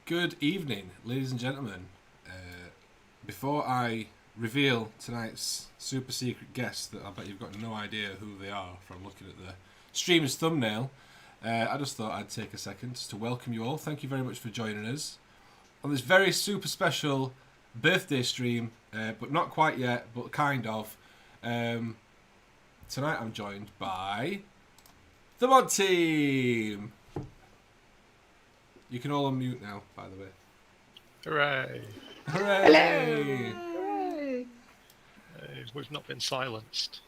Good evening, ladies and gentlemen. Before I reveal tonight's super secret guest that I bet you've got no idea who they are from looking at the streamer's thumbnail, I just thought I'd take a second to welcome you all. Thank you very much for joining us on this very super special birthday stream, but not quite yet, but kind of. Tonight I'm joined by the Mod Team. You can all unmute now, by the way. Hooray! Hooray! Hello! Hooray! We've not been silenced.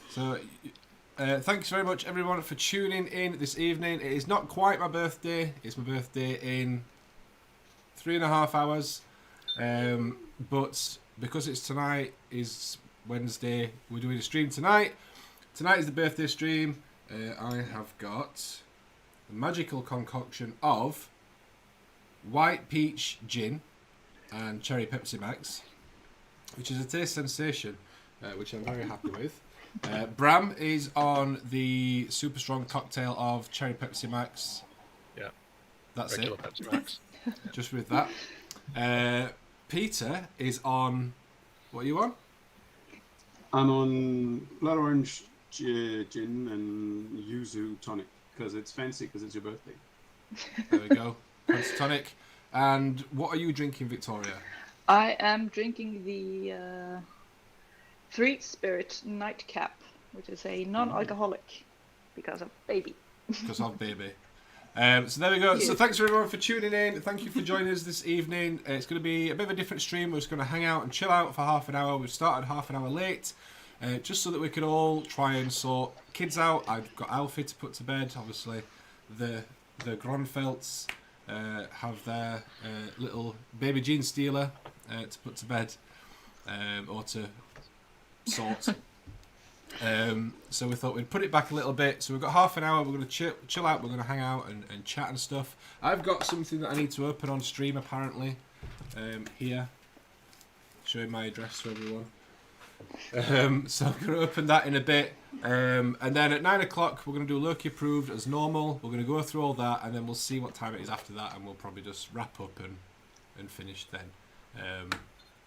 So, thanks very much, everyone, for tuning in this evening. It is not quite my birthday. It's my birthday in 3.5 hours. But because it's tonight, is Wednesday, we're doing a stream tonight. Tonight is the birthday stream. I have got the magical concoction of white peach gin and cherry Pepsi Max, which is a taste sensation, which I'm very happy with. Bram is on the super strong cocktail of cherry Pepsi Max. Yeah. That's Regular it. Pepsi Max. Just with that. Peter is on... What are you on? I'm on blood orange gin and yuzu tonic because it's fancy because it's your birthday. There we go. Fancy tonic. And what are you drinking, Victoria? I am drinking the Fruit Spirit Nightcap, which is a non-alcoholic because of baby. Because of baby. So there we go. So thanks everyone for tuning in. Thank you for joining us this evening. It's going to be a bit of a different stream. We're just going to hang out and chill out for half an hour. We've started half an hour late, just so that we could all try and sort kids out. I've got Alfie to put to bed. Obviously, the Gronfelds have their little baby Gene Stealer to put to bed, or to sort. So we thought we'd put it back a little bit. So we've got half an hour. We're going to chill out. We're going to hang out and chat and stuff. I've got something that I need to open on stream apparently. Here, showing my address to everyone. So I'm going to open that in a bit. And then at 9 o'clock we're going to do Loki approved as normal. We're going to go through all that, and then we'll see what time it is after that, and we'll probably just wrap up and finish then.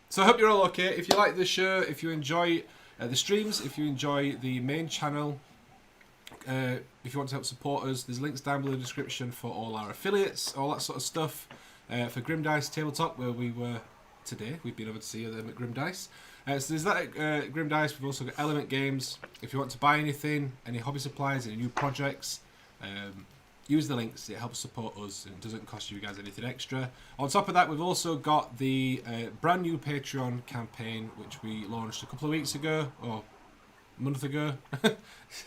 So I hope you're all okay. If you like the show, if you enjoy the streams, if you enjoy the main channel, if you want to help support us, there's links down below in the description for all our affiliates, all that sort of stuff. For Grim Dice Tabletop, where we were today, we've been over to see them at Grim Dice. So there's that at Grim Dice. We've also got Element Games. If you want to buy anything, any hobby supplies, any new projects, use the links. It helps support us and it doesn't cost you guys anything extra. On top of that, we've also got the brand new Patreon campaign, which we launched a couple of weeks ago, or a month ago.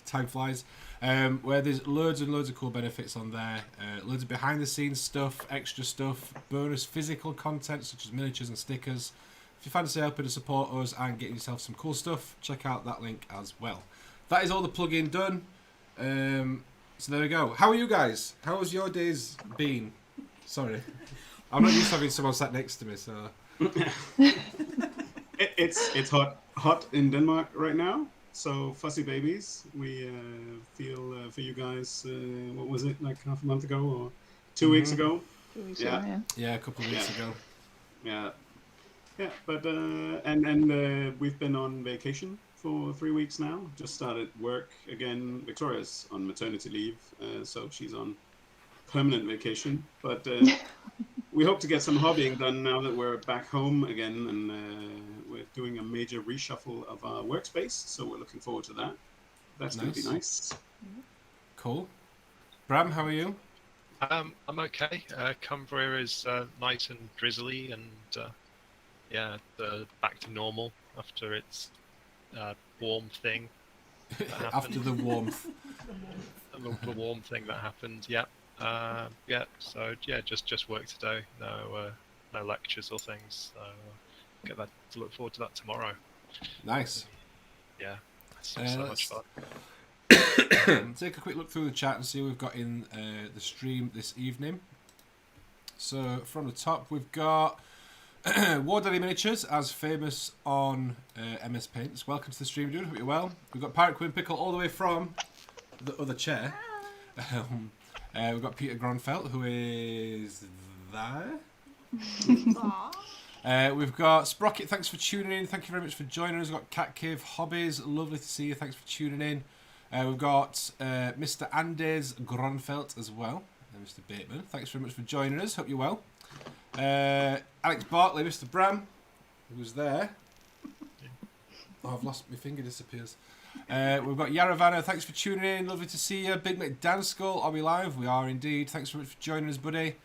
Time flies. Where there's loads and loads of cool benefits on there. Loads of behind the scenes stuff, extra stuff, bonus physical content such as miniatures and stickers. If you fancy helping to support us and getting yourself some cool stuff, check out that link as well. That is all the plug-in done. So there we go. How are you guys? How has your days been? Sorry. I'm not used to having someone sat next to me, so... It's hot in Denmark right now. So fussy babies. We feel for you guys. What was it, like half a month ago or 2 weeks ago? 2 weeks Yeah. ago, Yeah, a couple of weeks ago. Yeah. But and we've been on vacation for 3 weeks now. Just started work again. Victoria's on maternity leave, so she's on permanent vacation. But we hope to get some hobbying done now that we're back home again, and we're doing a major reshuffle of our workspace. So we're looking forward to that. That's going to be nice. Cool. Bram, how are you? I'm okay. Cumbria is nice and drizzly, and back to normal after its warm thing. After the warmth. the warm thing that happened. Yeah. So just work today. No lectures or things. So get that to look forward to that tomorrow. Nice. Yeah. So much fun. Take a quick look through the chat and see what we've got in the stream this evening. So from the top we've got War Daddy Miniatures, as famous on MS Paints. Welcome to the stream, dude. Hope you're well. We've got Pirate Queen Pickle all the way from the other chair. We've got Peter Gronfeld, who is there. We've got Sprocket, thanks for tuning in. Thank you very much for joining us. We've got Cat Cave Hobbies, lovely to see you. Thanks for tuning in. We've got Mr. Anders Gronfeld as well. And Mr. Bateman, thanks very much for joining us. Hope you're well. Alex Bartley, Mr. Bram, who's there. Oh, I've lost my finger, disappears. We've got Yaravana, thanks for tuning in. Lovely to see you. Big Mick Danskull, are we live? We are indeed. Thanks very much for joining us, buddy.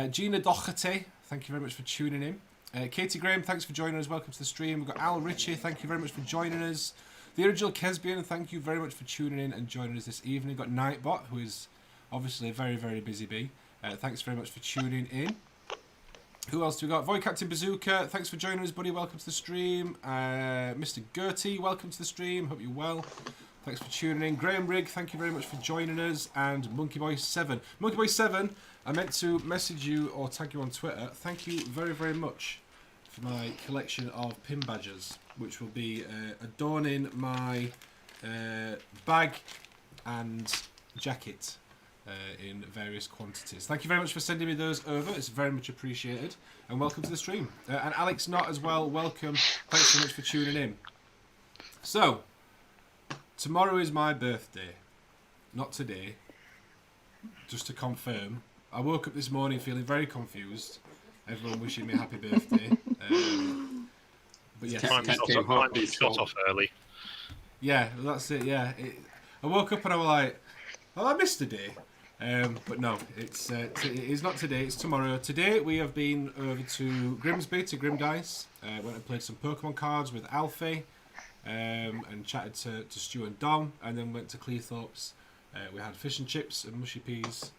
Gina Doherty, thank you very much for tuning in. Katie Graham, thanks for joining us. Welcome to the stream. We've got Al Ritchie, thank you very much for joining us. The original Kesbian, thank you very much for tuning in and joining us this evening. We've got Nightbot, who is obviously a very, very busy bee. Thanks very much for tuning in. Who else do we got? Void Captain Bazooka, thanks for joining us, buddy. Welcome to the stream. Mr. Gertie, welcome to the stream. Hope you're well. Thanks for tuning in. Graham Rigg, thank you very much for joining us. And Monkey Boy 7. Monkey Boy 7, I meant to message you or tag you on Twitter. Thank you very, very much for my collection of pin badges, which will be adorning my bag and jacket. In various quantities. Thank you very much for sending me those over. It's very much appreciated. And welcome to the stream. And Alex Knott as well, welcome. Thanks so much for tuning in. So, tomorrow is my birthday. Not today. Just to confirm. I woke up this morning feeling very confused. Everyone wishing me a happy birthday. But yes. Shot off early. Yeah, that's it, yeah. I woke up and I was like, oh, I missed a day. But no, it is not today, it's tomorrow. Today we have been over to Grimsby, to Grim Dice. Went and played some Pokemon cards with Alfie and chatted to Stu and Dom, and then went to Cleethorpes. We had fish and chips and mushy peas,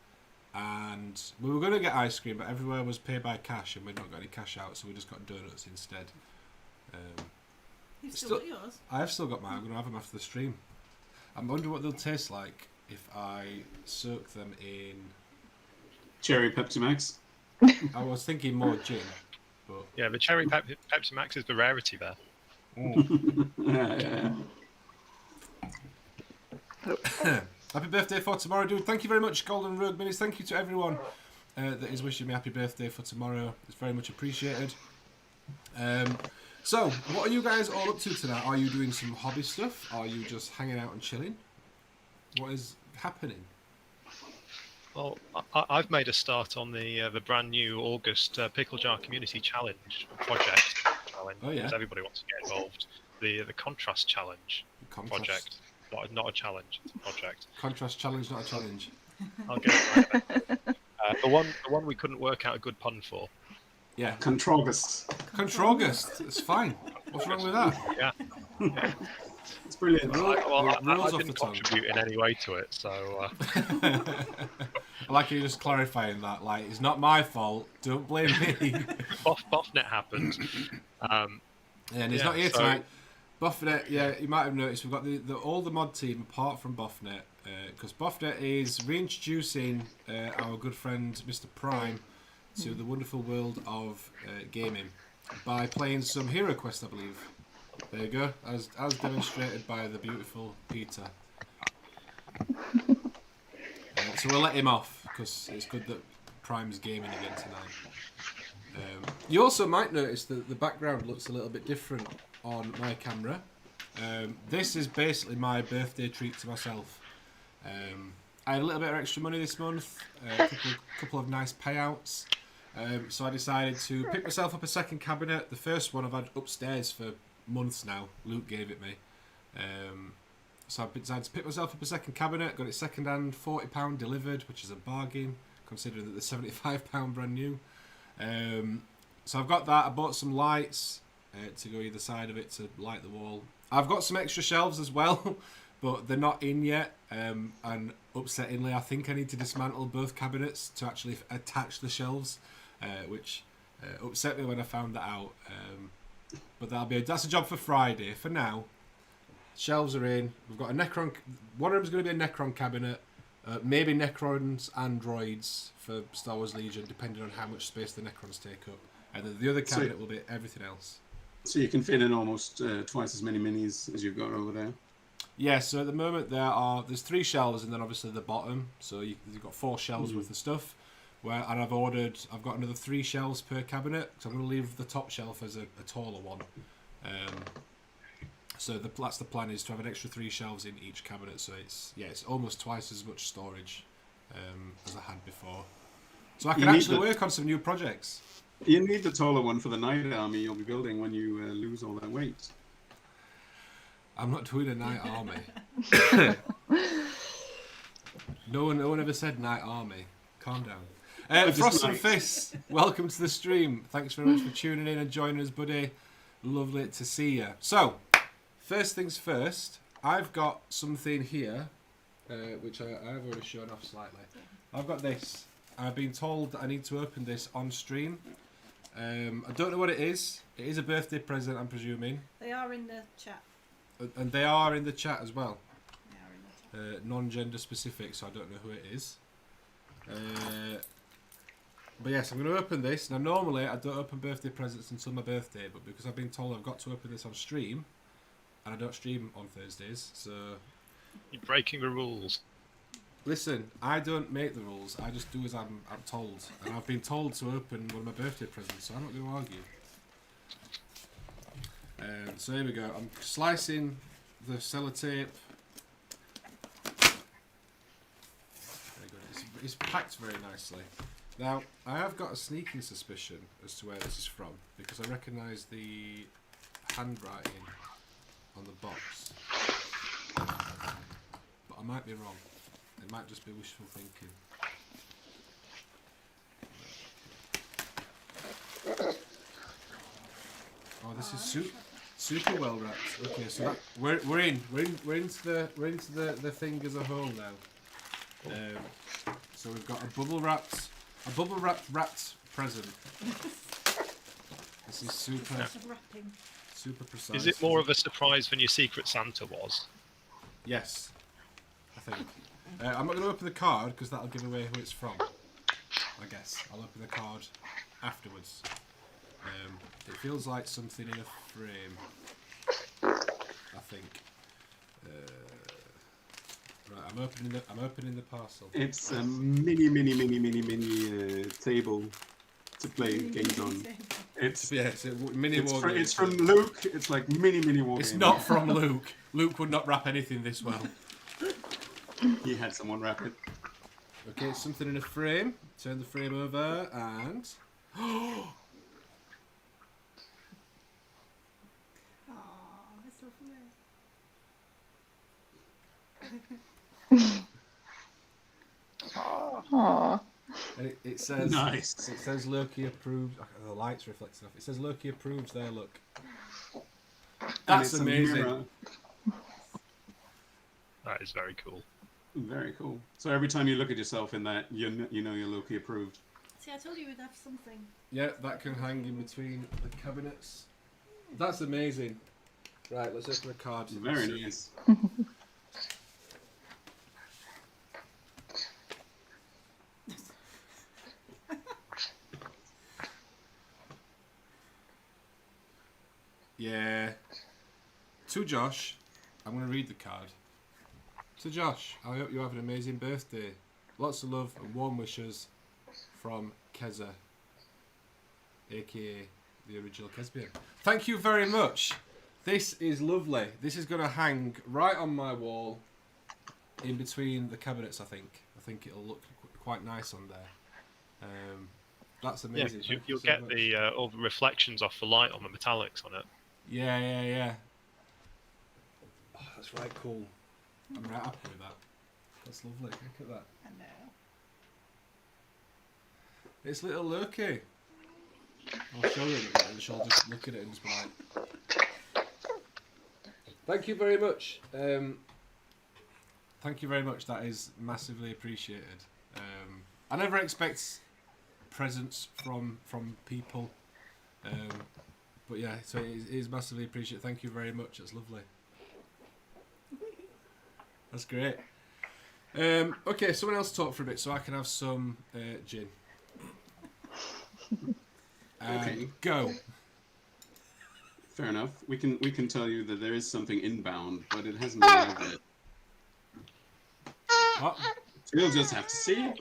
and we were going to get ice cream, but everywhere was pay by cash and we'd not got any cash out, so we just got donuts instead. You've still got yours? I have still got mine. I'm going to have them after the stream. I'm wondering what they'll taste like if I soak them in Cherry Pepsi Max. I was thinking more gin, but yeah, the cherry Pepsi Max is the rarity there. Happy birthday for tomorrow, dude. Thank you very much, Golden Rogue Minis. Thank you to everyone that is wishing me happy birthday for tomorrow. It's very much appreciated. So, what are you guys all up to tonight? Are you doing some hobby stuff? Are you just hanging out and chilling? What is happening? Well, I've made a start on the brand new August Pickle Jar Community Challenge project. Oh yeah, because everybody wants to get involved. The Contrast Challenge project, not a challenge, it's a project. Contrast Challenge, not a challenge. I'll get it right. The one we couldn't work out a good pun for. Yeah. Controgus. Controgus. It's fine. What's wrong with that? Yeah. It's brilliant. I didn't contribute in any way to it, so... I like you just clarifying that. Like, it's not my fault. Don't blame me. Buffnet happened. And he's not here tonight. Buffnet, yeah, you might have noticed we've got all the mod team apart from Buffnet, because Buffnet is reintroducing our good friend Mr. Prime to the wonderful world of gaming by playing some Hero Quest, I believe. There you go, as demonstrated by the beautiful Peter. So we'll let him off because it's good that Prime's gaming again tonight. You also might notice that the background looks a little bit different on my camera. This is basically my birthday treat to myself. I had a little bit of extra money this month, a couple of nice payouts. So I decided to pick myself up a second cabinet. The first one I've had upstairs for months now. Luke gave it me. So I decided to pick myself up a second cabinet. Got it second hand, £40 delivered, which is a bargain, considering that they're £75 brand new. So I've got that. I bought some lights to go either side of it to light the wall. I've got some extra shelves as well, but they're not in yet. And upsettingly, I think I need to dismantle both cabinets to actually attach the shelves, which upset me when I found that out. But that's a job for Friday. For now, shelves are in. We've got a Necron. One of them's going to be a Necron cabinet. Maybe Necrons and droids for Star Wars Legion, depending on how much space the Necrons take up. And then the other cabinet will be everything else. So you can fit in almost twice as many minis as you've got over there. Yeah, so at the moment there's 3 shelves and then obviously the bottom. So you've got 4 shelves worth of stuff. And I've got another 3 shelves per cabinet. So I'm going to leave the top shelf as a taller one. So that's the plan, is to have an extra 3 shelves in each cabinet. So it's almost twice as much storage as I had before. So I can actually work on some new projects. You need the taller one for the night army you'll be building when you lose all that weight. I'm not doing a night army. No one ever said night army. Calm down. Frost and Fists, welcome to the stream. Thanks very much for tuning in and joining us, buddy. Lovely to see you. So, first things first, I've got something here, which I've already shown off slightly. I've got this. I've been told that I need to open this on stream. I don't know what it is. It is a birthday present, I'm presuming. They are in the chat. And they are in the chat as well. They are in the chat. Non-gender specific, so I don't know who it is. But yes, I'm going to open this. Now, normally I don't open birthday presents until my birthday, but because I've been told I've got to open this on stream, and I don't stream on Thursdays, so... You're breaking the rules. Listen, I don't make the rules. I just do as I'm told. And I've been told to open one of my birthday presents, so I'm not going to argue. So here we go. I'm slicing the sellotape. Very good. It's packed very nicely. Now, I have got a sneaking suspicion as to where this is from, because I recognise the handwriting on the box. But I might be wrong. It might just be wishful thinking. Oh, this is super well wrapped. Okay, so that, we're into the thing as a whole now. So we've got a bubble wrapped present. This is super precise. Is it more of a surprise than your Secret Santa was? Yes, I think. I'm not going to open the card because that'll give away who it's from. I guess I'll open the card afterwards. It feels like something in a frame, I think. Right, I'm opening the parcel. It's a mini table to play games on. It's a mini war game. It's from Luke. It's like mini war It's game. not from Luke. Luke would not wrap anything this well. He had someone wrap it. Okay, it's something in a frame. Turn the frame over and... Oh, that's lovely. Aww. And it says... Nice. It says Loki approved... The light's reflecting off. It says Loki approves there, look. That's amazing. That is very cool. Very cool. So every time you look at yourself in that, you know you're Loki approved. See, I told you we'd have something. Yeah, that can hang in between the cabinets. That's amazing. Right, let's open the card. Very nice. Yeah. To Josh, I'm going to read the card. To Josh, I hope you have an amazing birthday. Lots of love and warm wishes from Keza, aka the original Kesbian. Thank you very much. This is lovely. This is going to hang right on my wall in between the cabinets, I think. I think it'll look quite nice on there. That's amazing. Yeah, you'll get all the reflections off the light on the metallics on it. Yeah. Oh, that's right cool. I'm right happy with that. That's lovely. Look at that. I know. It's little Loki. I'll show you it and she'll just look at it and just be like... Thank you very much. Thank you very much. That is massively appreciated. I never expect presents from people. But yeah, so it is massively appreciated. Thank you very much. It's lovely. That's great. Okay, someone else talk for a bit so I can have some gin. Okay. Go. Fair enough. We can tell you that there is something inbound, but it hasn't arrived yet. What? You'll just have to see.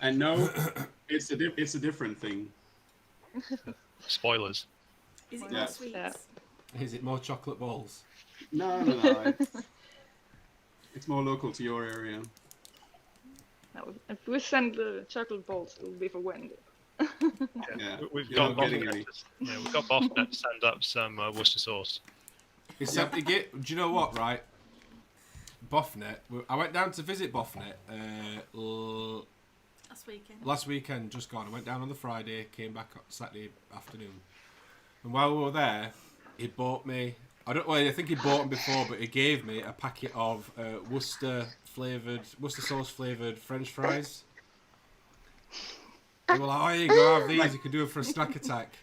And no, it's a different thing. Spoilers. Is it Yeah. more sweets? Yeah. Is it more chocolate balls? No. It's more local to your area. No, if we send the chocolate balls, it will be for Wendy. Yeah. We've You're got not getting Bofnet. any. We've got Bofnet to send up some Worcester sauce. Except do you know what, right? Bofnet. I went down to visit Bofnet Last weekend. last weekend, just gone. I went down on the Friday, came back Saturday afternoon. And while we were there, he bought me... I think he bought them before, but he gave me a packet of Worcester sauce flavoured French fries. They were like, oh, here you go, have these, you can do it for a snack attack.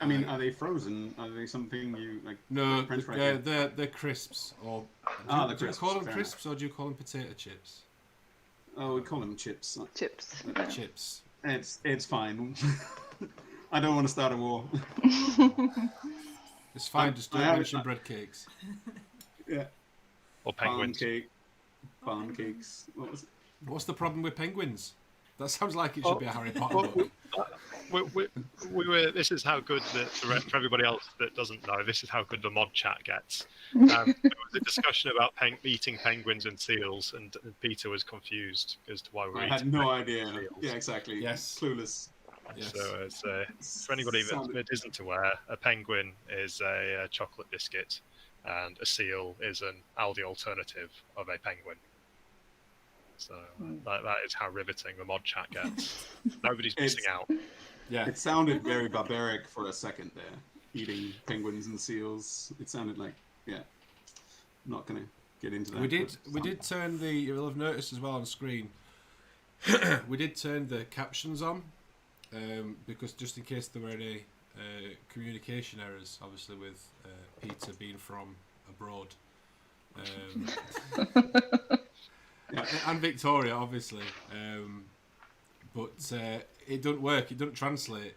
I mean, are they frozen? Are they something you like? No, French fries? they're crisps. Or The do you crisps. call them fair crisps or do you call them potato chips? enough. Oh, we call them chips. Chips. Yeah. Chips. It's fine. I don't want to start a war. It's fine, just don't mention bread cakes. Yeah. Or penguins. Palm cakes. What was it? What's the problem with penguins? That sounds like it should be a Harry Potter book. This is how good for everybody else that doesn't know. This is how good the mod chat gets. There was a discussion about eating penguins and seals, and Peter was confused as to why we were I eating. had no penguins idea. and seals. Yeah, exactly. Yes. Clueless. Yes. So for anybody that isn't aware, a penguin is a chocolate biscuit, and a seal is an Aldi alternative of a penguin. So that is how riveting the mod chat gets. Nobody's missing out. Yeah. It sounded very barbaric for a second there, eating penguins and seals. It sounded like, I'm not gonna get into that. We did turn you'll have noticed as well on screen, we did turn the captions on, because just in case there were any communication errors, obviously with Peter being from abroad. And Victoria, obviously. But it doesn't work, it doesn't translate.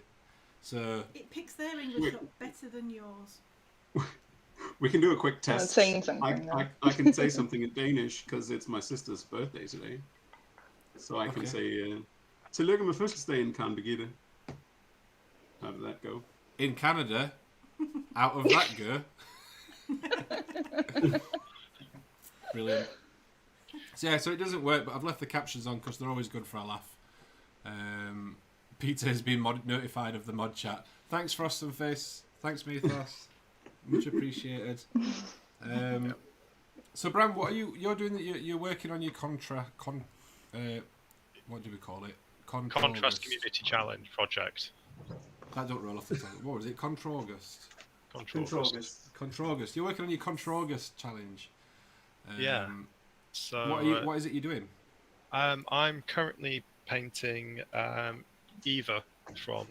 So It picks their English up better than yours. We can do a quick test. saying something I can say something in Danish because it's my sister's birthday today. So I can Okay. say, Tillykke med fødselsdagen, Karen Birgitte. How did that go? in Canada, out of that go. Brilliant. So yeah, so it doesn't work, but I've left the captions on because they're always good for a laugh. Peter has been notified of the mod chat. Thanks, Frost and Face. Thanks, Mythos. Much appreciated. So, Bram, what are you're doing? You're working on your what do we call it? Contrast Community Challenge project. That don't roll off the tongue. What was it? Contra-August. Contra-August. You're working on your Contra-August challenge. Yeah. So what is it you're doing? I'm currently painting Eva from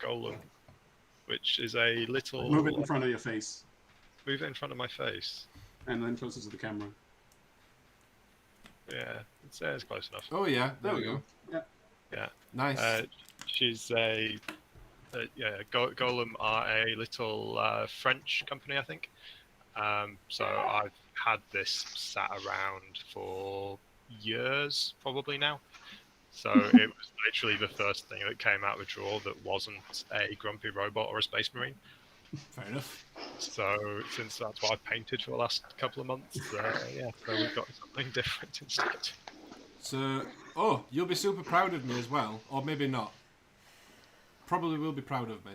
Golem, which is a little. Move it in front of your face, Move it in front of my face. and then closer to the camera. Yeah, it's close enough. Oh yeah, There we go. Yeah. Yeah. Nice. She's Golem are a little French company, I think. So I've had this sat around for years, probably now. So it was literally the first thing that came out of the drawer that wasn't a grumpy robot or a space marine. Fair enough. So since that's what I've painted for the last couple of months, so we've got something different instead. So, you'll be super proud of me as well, or maybe not. Probably will be proud of me.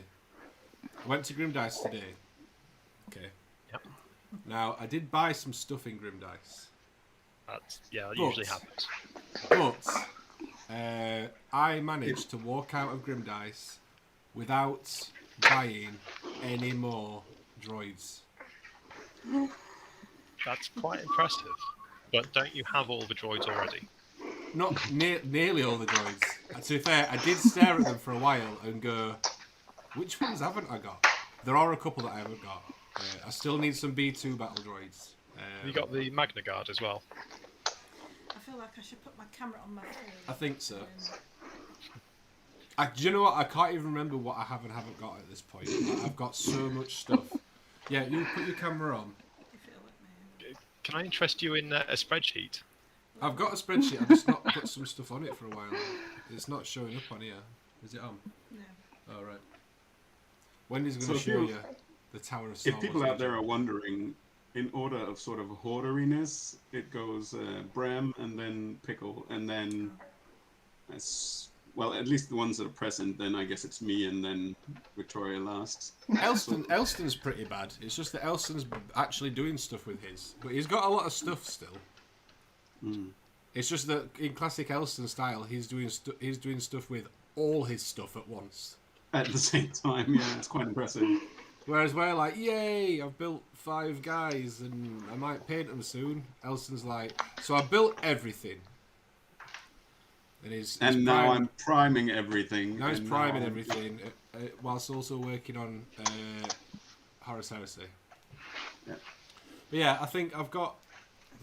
I went to Grim Dice today. Okay. Yep. Now, I did buy some stuff in Grim Dice. That usually happens. But I managed to walk out of Grim Dice without buying any more droids. That's quite impressive. But don't you have all the droids already? Not nearly all the droids. And to be fair, I did stare at them for a while and go, which ones haven't I got? There are a couple that I haven't got. I still need some B2 battle droids. You got the Magna Guard as well. I feel like I should put my camera on my phone. I think so. Do you know what? I can't even remember what I have and haven't got at this point. Like, I've got so much stuff. Yeah, you put your camera on. Can I interest you in a spreadsheet? I've got a spreadsheet. I've just not put some stuff on it for a while. It's not showing up on here. Is it on? No. Oh, right. Wendy's going to show you the Tower of Star Wars. If people out there are wondering, in order of sort of hoarderiness, it goes Bram and then Pickle, and then, well, at least the ones that are present, then I guess it's me and then Victoria last. Elston's pretty bad. It's just that Elston's actually doing stuff with his. But he's got a lot of stuff still. Mm. It's just that in classic Elston style, he's doing stuff with all his stuff at once. At the same time, yeah, it's quite impressive. Whereas we're like, yay, I've built 5 guys and I might paint them soon. Elston's like, so I built everything. And now I'm priming everything. Now he's priming everything, whilst also working on Horus Heresy. Yeah. But yeah, I think I've got...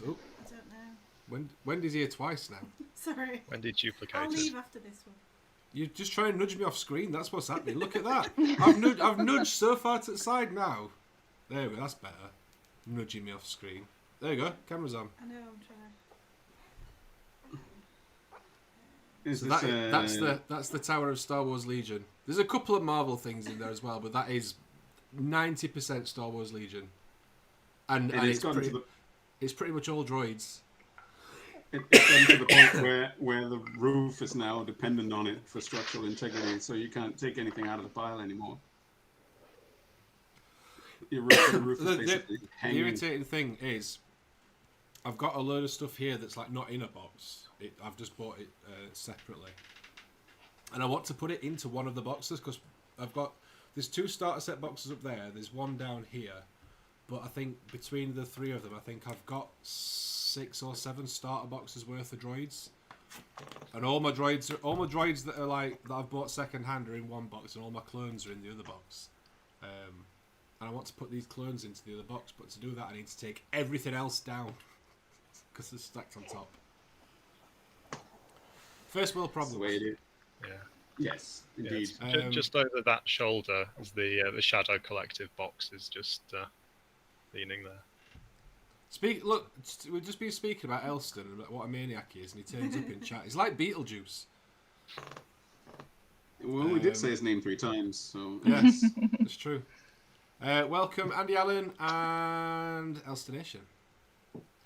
Oh, I don't know. Wendy's here twice now. Sorry. Wendy duplicated. I'll leave after this one. You're just trying to nudge me off screen. That's what's happening. Look at that. I've nudged so far to the side now. There we go. That's better. Nudging me off screen. There you go. Camera's on. I know. I'm trying. So that's the Tower of Star Wars Legion. There's a couple of Marvel things in there as well, but that is 90% Star Wars Legion, and it's pretty much all droids. It's gotten to the point where the roof is now dependent on it for structural integrity, so you can't take anything out of the pile anymore. The roof is basically hanging. The irritating thing is, I've got a load of stuff here that's like not in a box. I've just bought it separately, and I want to put it into one of the boxes because there's 2 starter set boxes up there. There's one down here, but I think between the 3 of them, I think I've got 6 or 7 starter boxes worth of droids, and all my droids that are like that I've bought second hand are in one box, and all my clones are in the other box. And I want to put these clones into the other box, but to do that, I need to take everything else down because they're stacked on top. First world problem. That's the way it is. Yeah. Yes, indeed. Yeah, just over that shoulder is the Shadow Collective box is just leaning there. Look, we've just been speaking about Elston and about what a maniac he is, and he turns up in chat. He's like Beetlejuice. Well, we did say his name 3 times, so... Yes, it's true. Welcome, Andy Allen and Elstonation.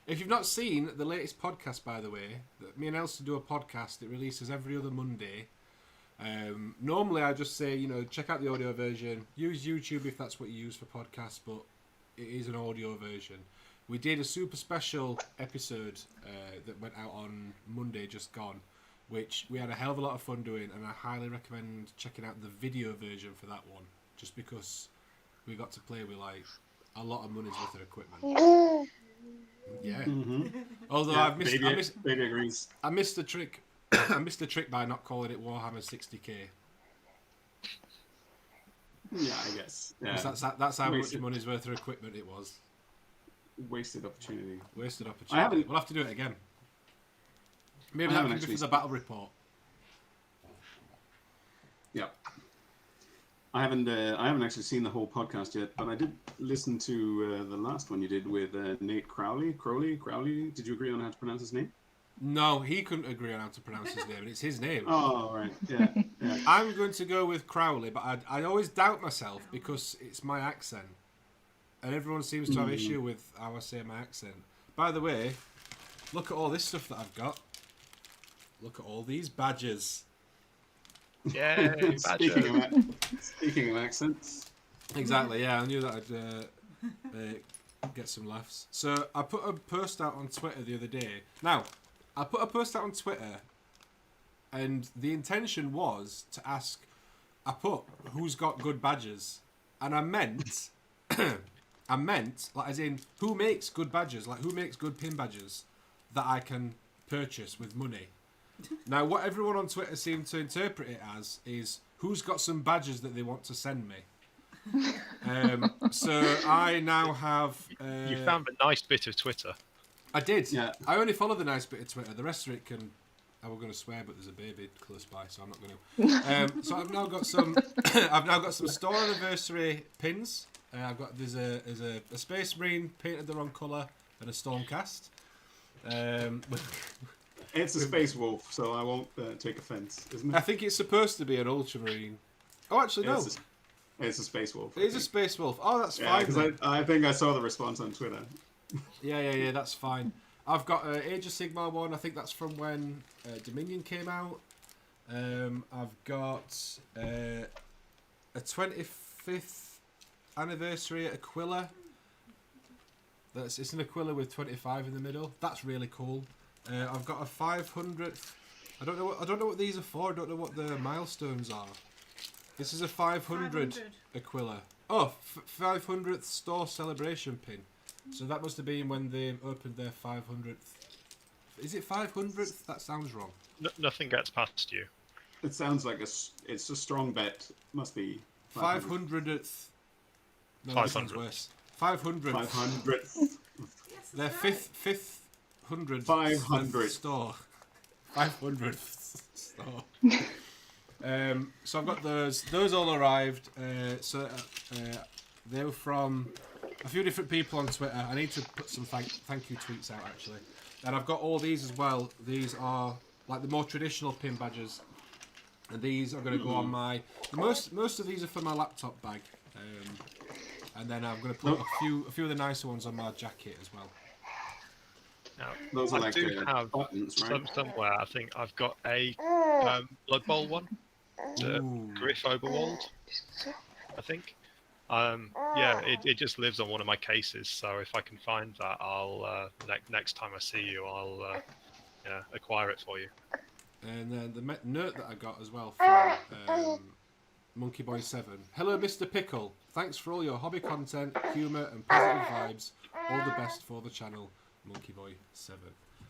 If you've not seen the latest podcast, by the way, me and Elston do a podcast. It releases every other Monday. Normally, I just say, check out the audio version. Use YouTube if that's what you use for podcasts, but it is an audio version. We did a super special episode that went out on Monday, just gone, which we had a hell of a lot of fun doing, and I highly recommend checking out the video version for that one, just because we got to play with like a lot of money's worth of equipment. Yeah. Mm-hmm. Although yeah, I missed the trick. I missed the trick by not calling it Warhammer 60k. Yeah, I guess. Yeah. That's how much money's worth of equipment it was. Wasted opportunity. We'll have to do it again. Maybe that can be for the battle report. Yeah. I haven't actually seen the whole podcast yet, but I did listen to the last one you did with Nate Crowley. Crowley. Did you agree on how to pronounce his name? No, he couldn't agree on how to pronounce his name, and it's his name. Oh, right. Yeah. I'm going to go with Crowley, but I always doubt myself because it's my accent. And everyone seems to have issue with how I say my accent. By the way, look at all this stuff that I've got. Look at all these badges. Yeah, speaking of accents. Exactly, yeah, I knew that I'd get some laughs. So I put a post out on Twitter the other day. Now, I put a post out on Twitter, and the intention was to ask, I put, who's got good badges? And I meant, like, as in, who makes good badges? Like, who makes good pin badges that I can purchase with money? Now, what everyone on Twitter seemed to interpret it as is, who's got some badges that they want to send me? So I now have... you found a nice bit of Twitter. I did. Yeah. I only follow the nice bit of Twitter. The rest of it can I was going to swear, but there's a baby close by, so I'm not going to. So I've now got some. I've now got some store anniversary pins. There's a Space Marine painted the wrong colour and a Stormcast. It's a Space Wolf, so I won't take offence, isn't it? I think it's supposed to be an Ultramarine. Oh, actually, no. It's a Space Wolf. It is a Space Wolf. Oh, that's fine. Because I think I saw the response on Twitter. Yeah, that's fine. I've got Age of Sigmar one. I think that's from when Dominion came out. I've got a 25th anniversary at Aquila. It's an Aquila with 25 in the middle. That's really cool. I've got a 500th. I don't know what these are for. I don't know what the milestones are. This is a 500 Aquila. Oh, 500th store celebration pin. So that must have been when they opened their 500th. Is it 500th? That sounds wrong. Nothing gets past you. It sounds like it's a strong bet. Must be 500th. No, 500th. Worse. 500th. 500th. Their fifth 500th store. 500th store. So I've got those. Those all arrived. They were from a few different people on Twitter. I need to put some thank you tweets out actually. And I've got all these as well. These are like the more traditional pin badges, and these are going to go on my. Most of these are for my laptop bag, and then I'm going to put a few of the nicer ones on my jacket as well. Now, Those are I like do have buttons, right? somewhere. I think I've got a Blood Bowl one, the Griff Overwald. I think. Yeah, it just lives on one of my cases. So if I can find that, I'll next time I see you, I'll acquire it for you. And then the note that I got as well from Monkey Boy 7. Hello, Mr. Pickle. Thanks for all your hobby content, humour, and positive vibes. All the best for the channel, Monkey Boy 7.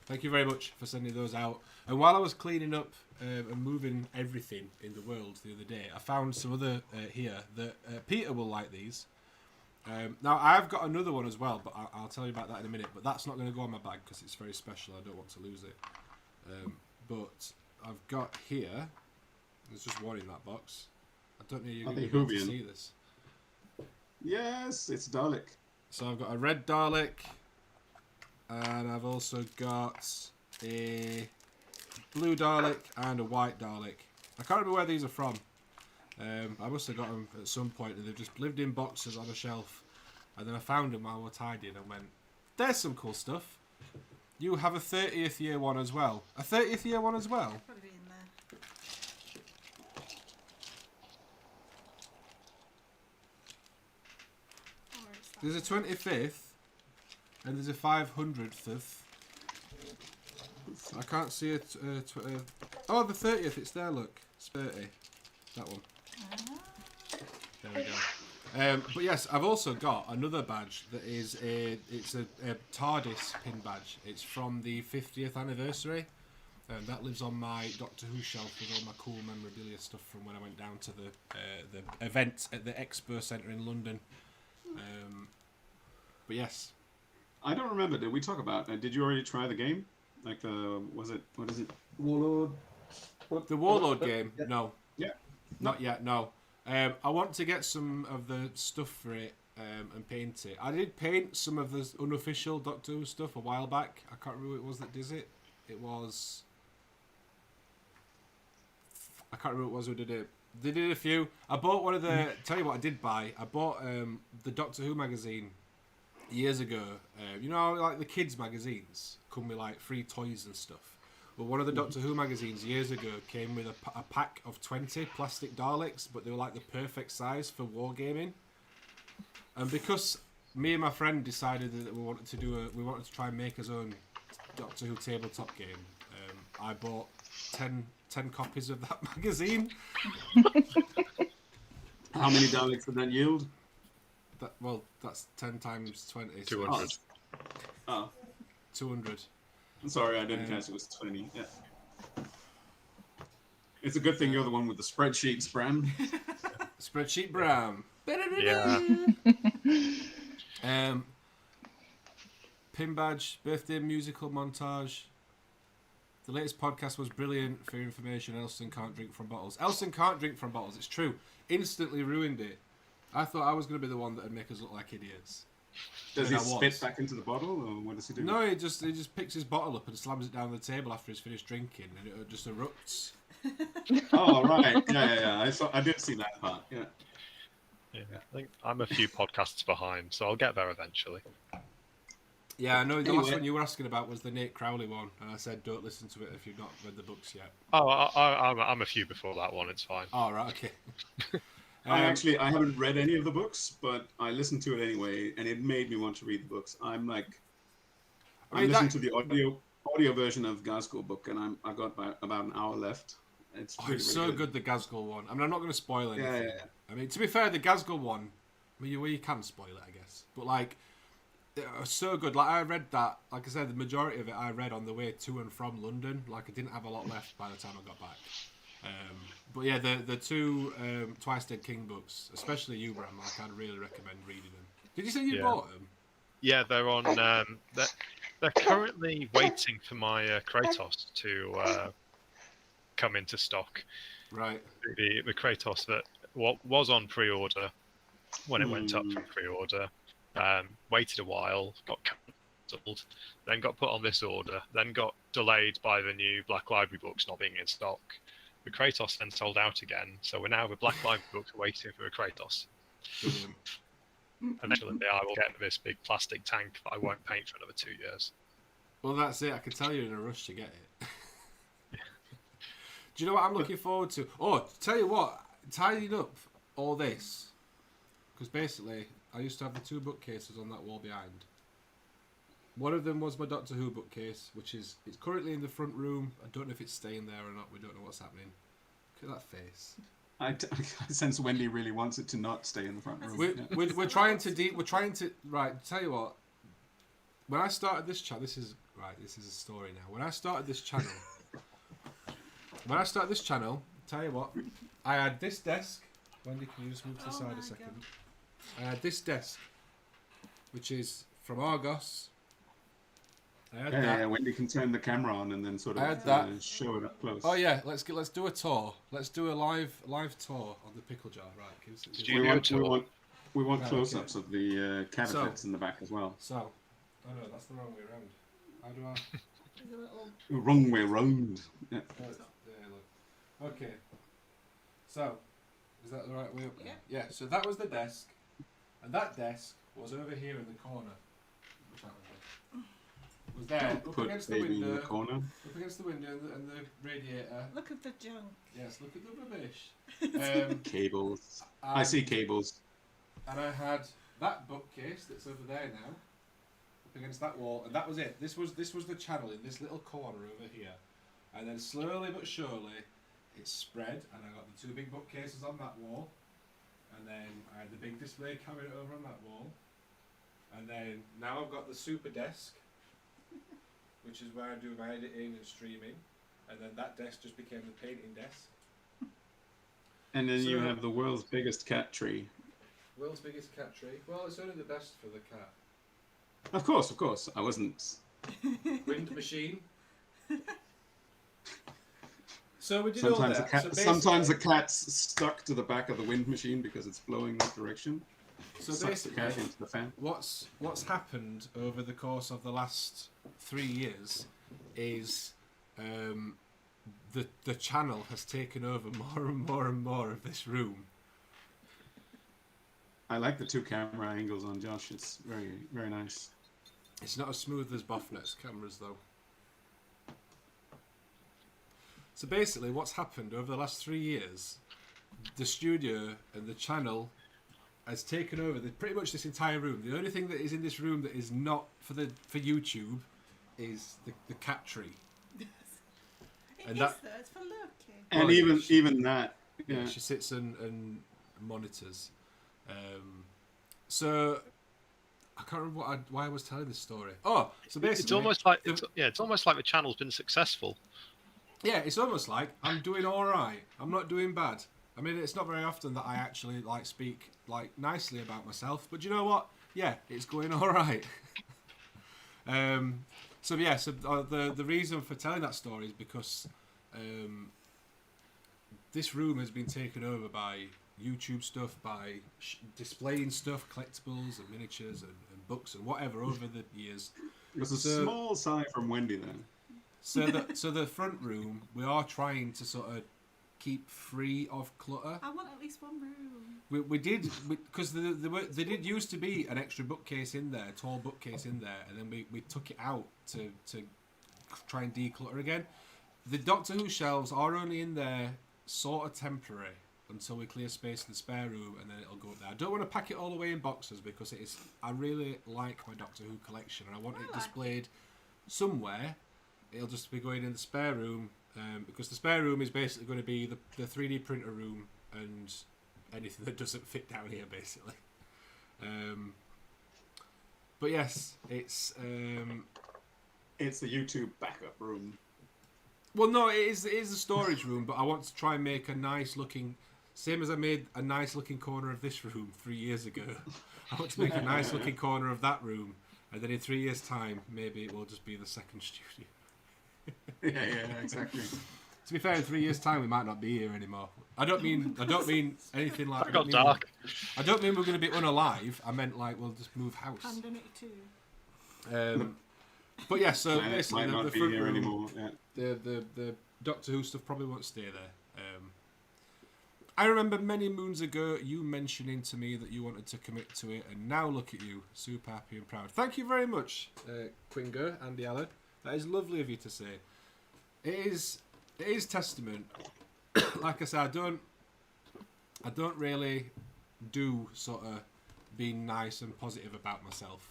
Thank you very much for sending those out. And while I was cleaning up and moving everything in the world the other day, I found some other here that Peter will like these. Now, I've got another one as well, but I'll tell you about that in a minute. But that's not going to go on my bag because it's very special. I don't want to lose it. But I've got here, there's just one in that box. I don't know if you're going to be able to see this. Yes, it's Dalek. So I've got a red Dalek. And I've also got a blue Dalek and a white Dalek. I can't remember where these are from. I must have got them at some point and they've just lived in boxes on a shelf. And then I found them while we were tidying and went, there's some cool stuff. You have a 30th year one as well. A 30th year one as well? Probably in there. There's a 25th. And there's a 500th. I can't see it. Oh, the 30th. It's there. Look, it's 30. That one. There we go. But yes, I've also got another badge that is it's a TARDIS pin badge. It's from the 50th anniversary. That lives on my Doctor Who shelf with all my cool memorabilia stuff from when I went down to the event at the Expo Centre in London. But yes. I don't remember. Did we talk about? Did you already try the game? Like the what is it? Warlord. The Warlord game? Yeah. No. Yeah. Not yet. No. I want to get some of the stuff for it and paint it. I did paint some of the unofficial Doctor Who stuff a while back. I can't remember who it was that did it. It was. I can't remember who it was who did it. They did a few. I bought one of the. Tell you what I did buy. I bought the Doctor Who magazine. Years ago, you know, like the kids' magazines come with like free toys and stuff. Well, one of the Doctor Who magazines years ago came with a pack of 20 plastic Daleks, but they were like the perfect size for wargaming. And because me and my friend decided that we wanted to try and make our own Doctor Who tabletop game, I bought 10 copies of that magazine. How many Daleks did that yield? That's 10 times 20. 200. Oh. 200. I'm sorry, I didn't catch it was 20. Yeah. It's a good thing you're the one with the spreadsheets, Bram. Spreadsheet Bram. Yeah. Pin badge, birthday musical montage. The latest podcast was brilliant. For your information, Elston can't drink from bottles. Elston can't drink from bottles. It's true. Instantly ruined it. I thought I was going to be the one that would make us look like idiots. Does he spit back into the bottle, or what does he do? No, he just picks his bottle up and slams it down the table after he's finished drinking, and it just erupts. Oh right, yeah. I did see that part. Yeah. I think I'm a few podcasts behind, so I'll get there eventually. Yeah, I know. The last one you were asking about was the Nate Crowley one, and I said don't listen to it if you've not read the books yet. Oh, I'm a few before that one. It's fine. Oh, right, okay. I haven't read any of the books, but I listened to it anyway, and it made me want to read the books. I'm listening to the audio version of Gazgul book, and I got about an hour left. It's really so good, the Gazgul one. I mean, I'm not going to spoil anything. Yeah. I mean, to be fair, the Gazgul one, you can spoil it, I guess. But, like, it was so good. Like, I read that, like I said, the majority of it I read on the way to and from London. Like, I didn't have a lot left by the time I got back. But yeah, the two Twice Dead King books, especially you, Bram, like, I'd really recommend reading them. Did you say you bought them? Yeah, they're on. They're currently waiting for my Kratos to come into stock. Right. The Kratos that was on pre-order when it went up for pre-order, waited a while, got cancelled, then got put on this order, then got delayed by the new Black Library books not being in stock. The Kratos then sold out again, so we're now with Black Library books waiting for a Kratos. Brilliant. Eventually, I will get this big plastic tank that I won't paint for another 2 years. Well, that's it. I can tell you're in a rush to get it. Do you know what I'm looking forward to? Oh, tell you what, tidying up all this, because basically I used to have the two bookcases on that wall behind. One of them was my Doctor Who bookcase, it's currently in the front room. I don't know if it's staying there or not. We don't know what's happening. Look at that face. I sense Wendy really wants it to not stay in the front room. We're trying to right. Tell you what. When I started this channel, this is a story now. When I started this channel, tell you what, I had this desk. Wendy, can you just move to the side a second? God. I had this desk, which is from Argos. I had that. Yeah, Wendy can turn the camera on and then sort of show it up close. Oh yeah, let's do a tour. Let's do a live tour on the Pickle Jar. Right, we want close-ups of the cabinets in the back as well. So, oh no, that's the wrong way around. How do I? Wrong way round. Yeah. Look. Okay. So, is that the right way up there? Yeah. So that was the desk, and that desk was over here in the corner. Was there up against the window, up against the window and the radiator. Look at the junk. Yes, look at the rubbish. Cables. I see cables. And I had that bookcase that's over there now, up against that wall, and that was it. This was the channel in this little corner over here, and then slowly but surely it spread, and I got the two big bookcases on that wall, and then I had the big display cabinet over on that wall, and then now I've got the super desk, which is where I do my editing and streaming, and then that desk just became the painting desk. And then you have the world's biggest cat tree. World's biggest cat tree. Well, it's only the best for the cat. Of course. I wasn't. Wind machine. So we did sometimes all that. Sometimes the cat's stuck to the back of the wind machine because it's blowing that direction. So sucks the cat into the fan. What's happened over the course of the last 3 years is the channel has taken over more and more and more of this room. I like the two camera angles on Josh. It's very, very nice. It's not as smooth as Bofnet's cameras, though. So basically, what's happened over the last 3 years, the studio and the channel has taken over pretty much this entire room. The only thing that is in this room that is not for YouTube is the cat tree. It's for looking. And even that, yeah. She sits and monitors. So I can't remember why I was telling this story. Oh, so basically, it's almost like the channel's been successful. Yeah, it's almost like I'm doing all right. I'm not doing bad. I mean, it's not very often that I actually speak nicely about myself, but you know what? Yeah, it's going all right. So the reason for telling that story is because this room has been taken over by YouTube stuff, by displaying stuff, collectibles and miniatures and books and whatever over the years. There's a small sigh from Wendy then. So the front room, we are trying to sort of keep free of clutter. I want at least one room. We did, because there did used to be an extra bookcase in there, a tall bookcase in there, and then we took it out to try and declutter again. The Doctor Who shelves are only in there sort of temporary until we clear space in the spare room, and then it'll go up there. I don't want to pack it all the way in boxes because I really like my Doctor Who collection, and I want it displayed somewhere. It'll just be going in the spare room, because the spare room is basically going to be the 3D printer room and anything that doesn't fit down here, basically. But yes, it's the YouTube backup room. Well, no, it is a storage room, but I want to try and make a nice looking, same as I made a nice looking corner of this room 3 years ago. I want to make a nice looking corner of that room, and then in 3 years' time, maybe it will just be the second studio. Yeah, exactly. To be fair, in 3 years' time, we might not be here anymore. I don't mean anything like. It got dark. I don't mean we're going to be unalive. I meant like we'll just move house. Pandemic 2. But yeah, so basically might not the be front here room, anymore. Yeah. the Doctor Who stuff probably won't stay there. I remember many moons ago you mentioning to me that you wanted to commit to it, and now look at you, super happy and proud. Thank you very much, Quingo, Andy Allen. That is lovely of you to say. It is testament. Like I said, I don't really do sort of being nice and positive about myself.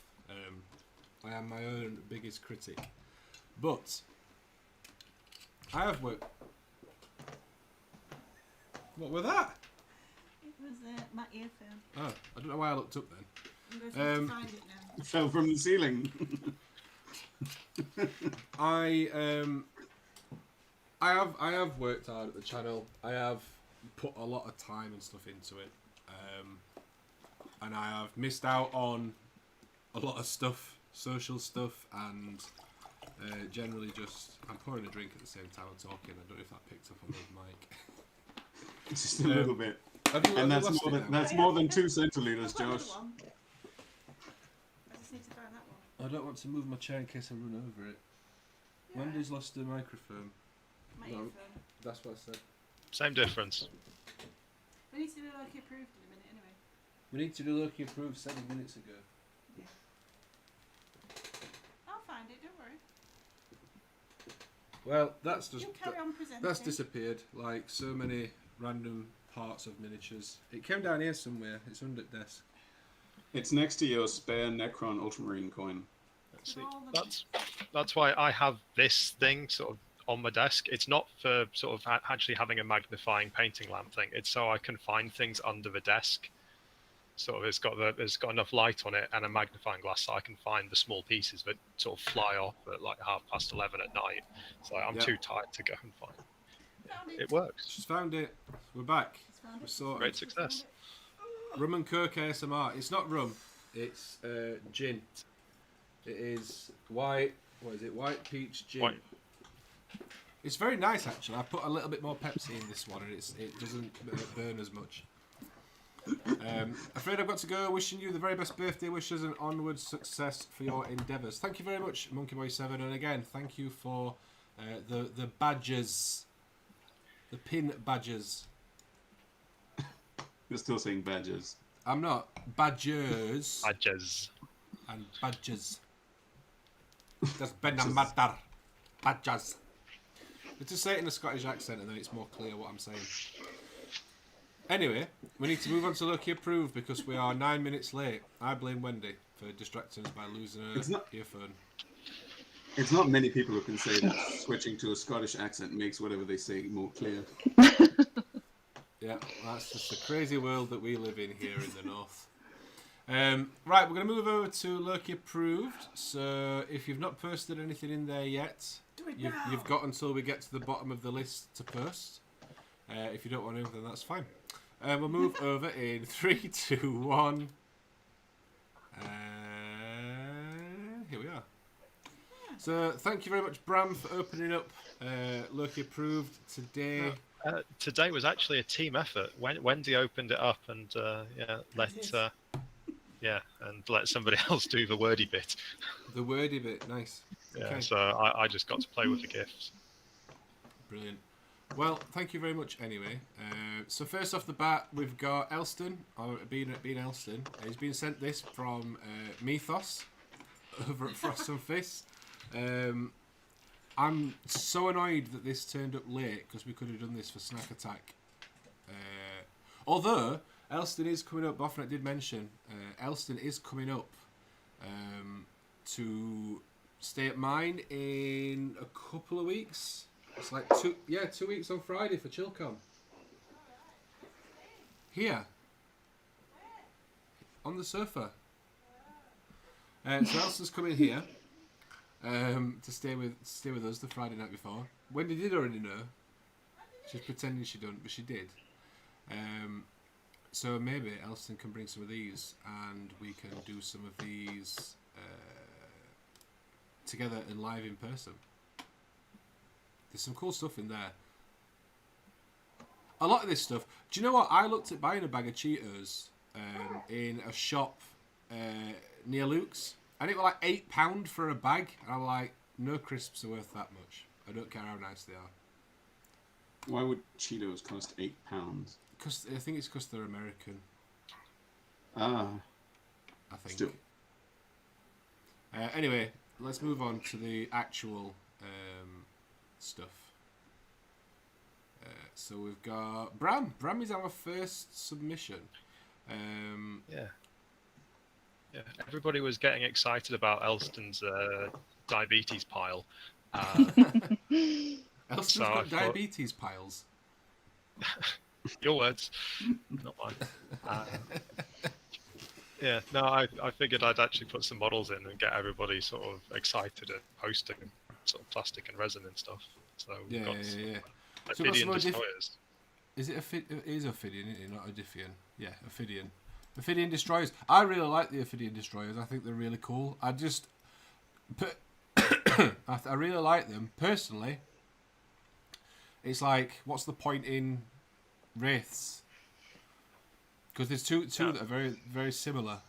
I am my own biggest critic. But I have worked. What was that? It was my earphone. Oh, I don't know why I looked up then. I'm going to have to find it now. It fell from the ceiling. I have worked hard at the channel. I have put a lot of time and stuff into it, and I have missed out on a lot of stuff, social stuff, and generally just I'm pouring a drink at the same time I'm talking. I don't know if that picked up on the mic. Just a little bit. And That's more than 2 centiliters, Josh. I just need to find that one. I don't want to move my chair in case I run over it. Yeah. Wendy's lost the microphone. My No. earphone. That's what I said. Same difference. We need to do like approved in a minute anyway. We need to do Loki approved 7 minutes ago. I'll find it, don't worry. Well, that's just You carry on presenting. that's disappeared like so many random parts of miniatures. It came down here somewhere. It's under the desk. It's next to your spare Necron Ultramarine coin. Let's see. That's why I have this thing sort of on my desk. It's not for sort of actually having a magnifying painting lamp thing. It's so I can find things under the desk. Sort of it's got enough light on it and a magnifying glass so I can find the small pieces that sort of fly off at like 11:30 at night. So I'm too tired to go and find it. Found it. It works. She's found it. We're back. Just found We're it. sorted. Great success. Rum and Coke ASMR. It's not rum. It's gin. It is white. What is it? White peach gin. White. It's very nice actually. I put a little bit more Pepsi in this one, and it doesn't burn as much. Afraid I've got to go. Wishing you the very best birthday wishes and onward success for your endeavours. Thank you very much, Monkey Boy 7, and again, thank you for the badges, the pin badges. You're still saying badges. I'm not badgers Badges. and badges. That's Ben and Matter. Badges. Let's just say it in a Scottish accent, and then it's more clear what I'm saying. Anyway, we need to move on to Loki Approved because we are 9 minutes late. I blame Wendy for distracting us by losing her earphone. It's not many people who can say that switching to a Scottish accent makes whatever they say more clear. Yeah, that's just the crazy world that we live in here in the north. Right, we're going to move over to Loki Approved. So if you've not posted anything in there yet, you've got until we get to the bottom of the list to post. If you don't want to, then that's fine. We'll move over in 3, 2, 1. Here we are. So thank you very much, Bram, for opening up. Loki approved today. Today was actually a team effort. Wendy opened it up and let somebody else do the wordy bit. The wordy bit, nice. Yeah, okay. so I just got to play with the gifts. Brilliant. Well, thank you very much anyway. So first off the bat, we've got Elston, or being Elston. He's been sent this from Mythos over at Frost and Fist. I'm so annoyed that this turned up late because we could have done this for Snack Attack. Although Elston is coming up, Boffnet did mention, Elston is coming up to stay at mine in a couple of weeks. It's like 2 weeks on Friday for ChillCon. Here. On the sofa. So Elston's coming here to stay with us the Friday night before. Wendy did already know. She's pretending she don't, but she did. So maybe Elston can bring some of these and we can do some of these together and live in person. There's some cool stuff in there. A lot of this stuff. Do you know what? I looked at buying a bag of Cheetos in a shop near Luke's, and it was like £8 for a bag. And I'm like, no crisps are worth that much. I don't care how nice they are. Why would Cheetos cost £8? Because I think it's because they're American. Ah. I think. Still. Anyway, let's move on to the actual stuff. So we've got Bram. Bram is our first submission. Yeah. Everybody was getting excited about Elston's diabetes pile. Elston's got diabetes piles. Your words, not mine. I figured I'd actually put some models in and get everybody sort of excited at posting sort of plastic and resin and stuff. So we've got some Ophidian destroyers. Is it it is Ophidian, isn't it? Not Odiphian. Yeah, Ophidian. Ophidian destroyers. I really like the Ophidian destroyers. I think they're really cool. I really like them personally. It's like, what's the point in wraiths? Because there's two that are very, very similar.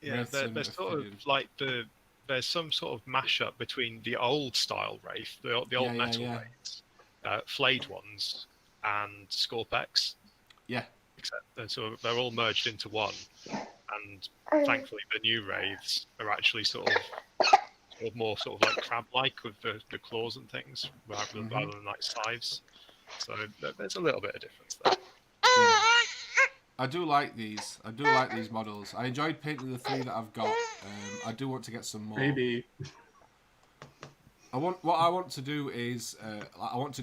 They're sort of like there's some sort of mashup between the old style wraith, the old metal wraiths, flayed ones, and Scorpex. Yeah. Except so they're all merged into one, and thankfully the new wraiths are actually sort of more sort of like crab-like with the claws and things rather than like scythes. So there's a little bit of difference there. Yeah. I do like these. I do like these models. I enjoyed painting the 3 that I've got. I do want to get some more. Maybe. What I want to do is I want to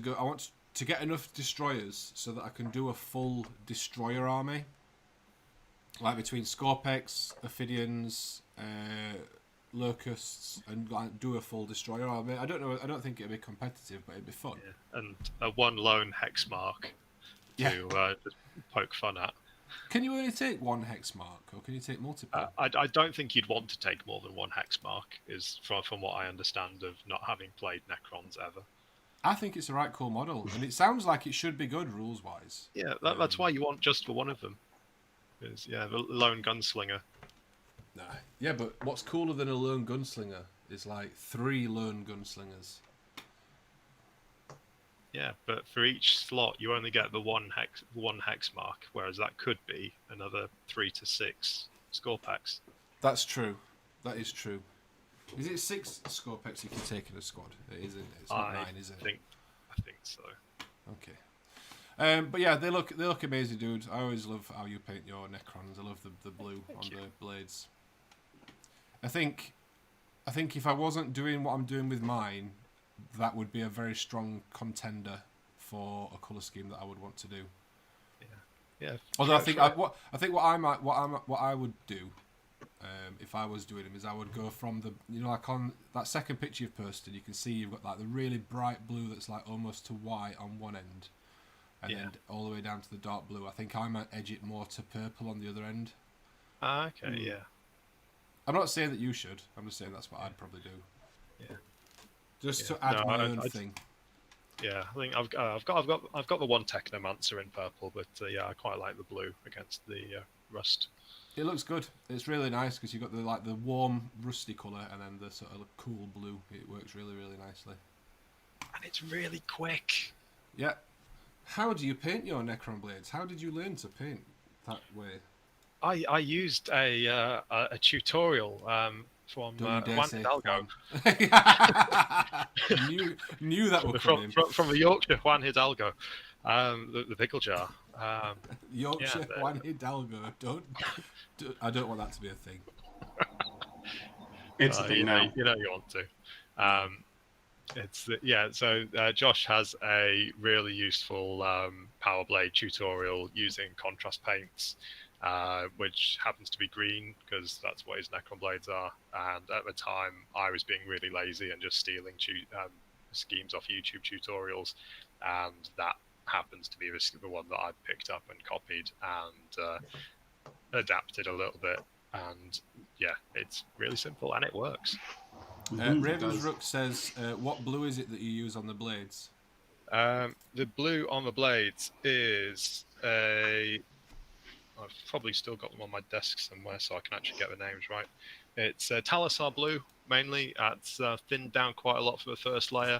get enough destroyers so that I can do a full destroyer army, like between Scorpex, Ophidians, Locusts, and like, do a full destroyer army. I don't know. I don't think it'd be competitive, but it'd be fun. Yeah. And a one lone hex mark to just poke fun at. Can you only take one hex mark, or can you take multiple? I don't think you'd want to take more than one hex mark, is from what I understand of not having played Necrons ever. I think it's a right cool model, and it sounds like it should be good rules-wise. Yeah, that's why you want just for one of them. Is the lone gunslinger. Nah. Yeah, but what's cooler than a lone gunslinger is like 3 lone gunslingers. Yeah, but for each slot you only get the one hex mark, whereas that could be another 3 to 6 Scorpex. That's true. That is true. Is it 6 Scorpex you can take in a squad? It isn't. It's not 9, is it? I think so. Okay. But yeah, they look amazing, dude. I always love how you paint your Necrons. I love the blue on the blades. I think if I wasn't doing what I'm doing with mine, that would be a very strong contender for a colour scheme that I would want to do. Yeah. Although what I would do if I was doing them is I would go from like on that second picture you've posted, you can see you've got like the really bright blue that's like almost to white on one end, and then all the way down to the dark blue. I think I might edge it more to purple on the other end. Okay, yeah. I'm not saying that you should. I'm just saying that's what I'd probably do. Yeah. Just to add my own thing. Yeah, I think I've got the one Technomancer in purple, but yeah, I quite like the blue against the rust. It looks good. It's really nice because you've got the warm rusty colour and then the sort of cool blue. It works really, really nicely. And it's really quick. Yeah. How do you paint your Necron blades? How did you learn to paint that way? I used a tutorial from Juan Hidalgo. knew that would come in. From the Yorkshire Juan Hidalgo, the pickle jar. Yorkshire Juan Hidalgo. I don't want that to be a thing. It's a thing now. You want to. So Josh has a really useful power blade tutorial using contrast paints. Which happens to be green because that's what his Necron blades are. And at the time, I was being really lazy and just stealing schemes off YouTube tutorials, and that happens to be the one that I picked up and copied and adapted a little bit. And yeah, it's really simple and it works. Ravensrook says, "What blue is it that you use on the blades?" The blue on the blades is a. I've probably still got them on my desk somewhere, so I can actually get the names right. It's Talisar blue, mainly. It's thinned down quite a lot for the first layer.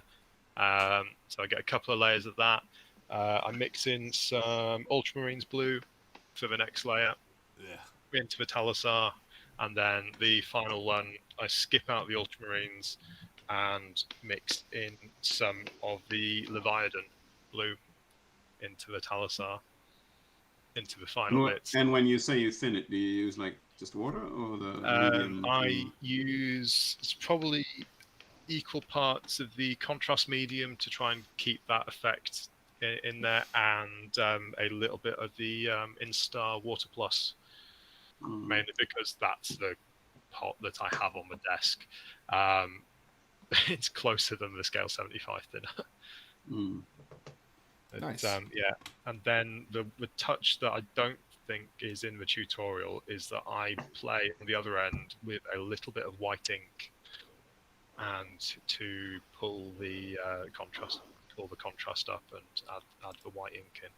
So I get a couple of layers of that. I mix in some Ultramarines blue for the next layer into the Talisar. And then the final one, I skip out the Ultramarines and mix in some of the Leviathan blue into the Talisar. Into the final bits. And when you say you thin it, do you use like just water or the medium? I use probably equal parts of the contrast medium to try and keep that effect in there, and a little bit of the Instar Water Plus, mainly because that's the pot that I have on the desk. It's closer than the scale 75 thinner. Nice. And then the touch that I don't think is in the tutorial is that I play on the other end with a little bit of white ink, and to pull the contrast up and add the white ink in.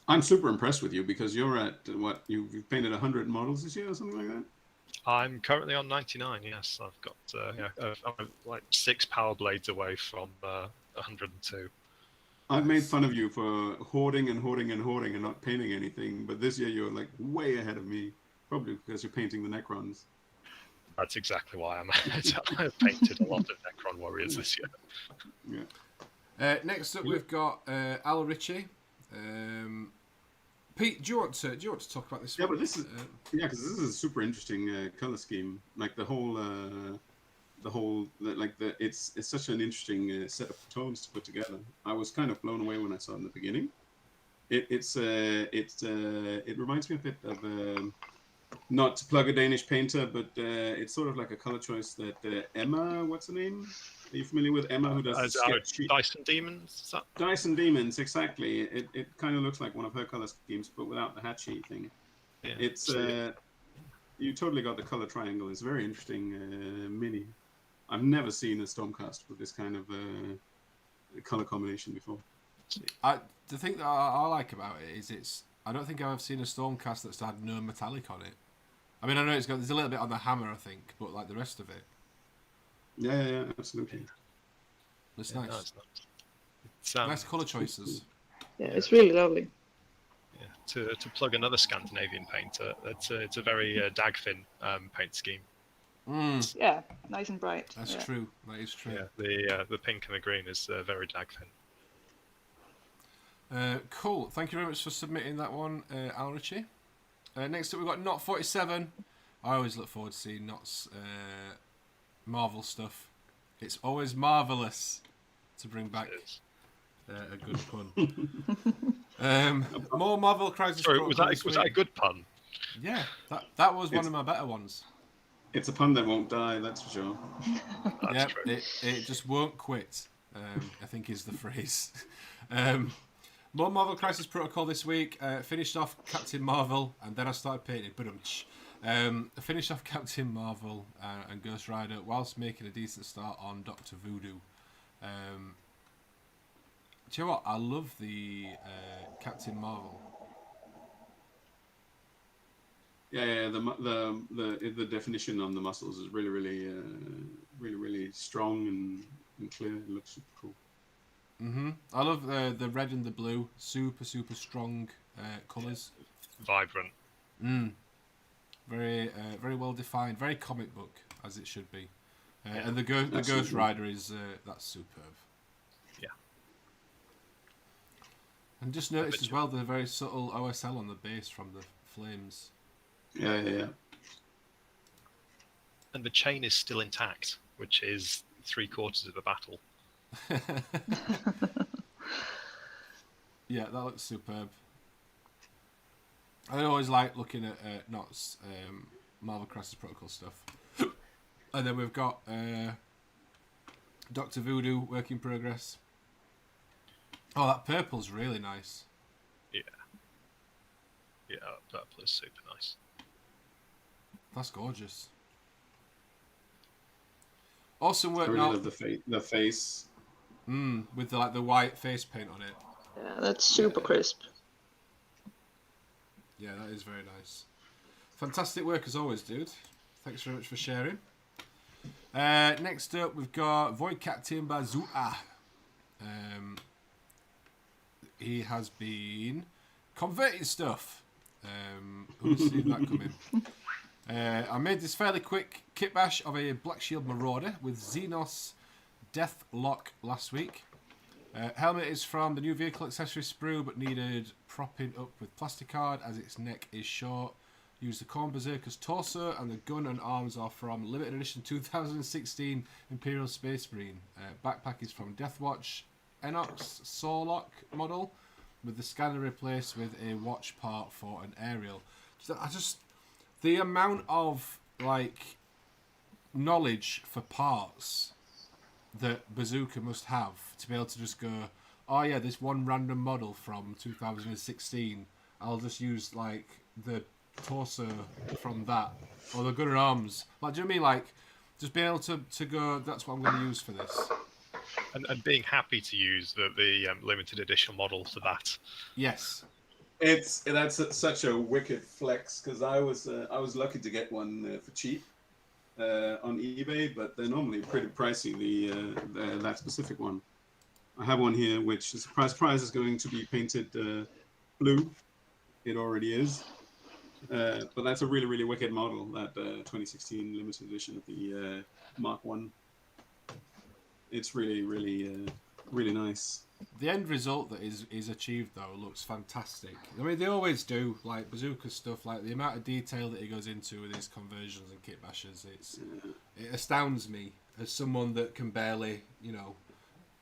I'm super impressed with you because you're at what you've painted 100 models this year or something like that. I'm currently on 99. Yes, I've got I'm like 6 power blades away from 102. I've made fun of you for hoarding and not painting anything, but this year you're like way ahead of me, probably because you're painting the Necrons. That's exactly why I've painted a lot of Necron warriors this year. Yeah. Next up, we've got Al Ritchie. Pete, do you want to talk about this? Yeah, but this is because this is a super interesting color scheme. Like it's such an interesting set of tones to put together. I was kind of blown away when I saw it in the beginning. It reminds me a bit of not to plug a Danish painter, but it's sort of like a color choice that Emma, what's her name? Are you familiar with Emma, who does Dyson Demons? Dyson Demons, exactly. It kind of looks like one of her color schemes, but without the hatchy thing. Yeah, it's you totally got the color triangle. It's very interesting mini. I've never seen a Stormcast with this kind of color combination before. The thing that I like about it is I don't think I've seen a Stormcast that's had no metallic on it. I mean, I know there's a little bit on the hammer, I think, but like the rest of it. Yeah, absolutely. It's nice. No, it's nice colour choices. Yeah, it's really lovely. Yeah, to plug another Scandinavian painter, it's a very Dagfin paint scheme. Mm. Yeah, nice and bright. That's true. That is true. Yeah, the pink and the green is very Dagfin. Cool. Thank you very much for submitting that one, Al Ritchie. Next up, we've got Not 47. I always look forward to seeing Not's Marvel stuff. It's always marvellous to bring back a good pun. More Marvel Crisis. Sorry, was that a good pun? Yeah, that was one of my better ones. It's a pun that won't die, that's for sure. That's true. It just won't quit, I think is the phrase. More Marvel Crisis Protocol this week. Finished off Captain Marvel, and then I started painting. Finish off Captain Marvel and Ghost Rider whilst making a decent start on Doctor Voodoo. Do you know what? I love the Captain Marvel. Yeah, the definition on the muscles is really strong and clear. It looks super cool. I love the red and the blue, super strong colours. Vibrant. Very very well defined, very comic book as it should be. Yeah, and the Ghost Rider is that's superb. Yeah. And just noticed as well the very subtle OSL on the base from the flames. Yeah. And the chain is still intact, which is 3/4 of the battle. Yeah, that looks superb. I always like looking at Knott's Marvel Crisis Protocol stuff. And then we've got Doctor Voodoo, work in progress. Oh, that purple's really nice. Yeah, purple is super nice. That's gorgeous. Awesome work, I really Knott. love the face. With the white face paint on it. Yeah, that's super crisp. Yeah, that is very nice. Fantastic work as always, dude. Thanks very much for sharing. Next up, we've got Void Captain Bazooka. He has been converting stuff. Who's seen that coming? I made this fairly quick kit bash of a Black Shield Marauder with Xenos Deathlock last week. Helmet is from the new vehicle accessory sprue, but needed propping up with plasticard as its neck is short. Use the Corn Berserker's torso, and the gun and arms are from limited edition 2016 Imperial Space Marine. Backpack is from Deathwatch Enox Sawlock model, with the scanner replaced with a watch part for an aerial. The amount of knowledge for parts that Bazooka must have to be able to just go, oh yeah, this one random model from 2016, I'll just use the torso from that, or the gun and arms. Do you know what I mean? Just being able to go, that's what I'm going to use for this. And being happy to use the limited edition model for that. Yes. That's such a wicked flex, because I was lucky to get one for cheap on eBay, but they're normally pretty pricey. That specific one, I have one here, which is surprise is going to be painted blue. It already is, but that's a really wicked model. That 2016 limited edition of the Mark 1. It's really nice. The end result that is achieved though looks fantastic. I mean, they always do. Bazooka stuff, the amount of detail that he goes into with his conversions and kit bashes, it astounds me as someone that can barely,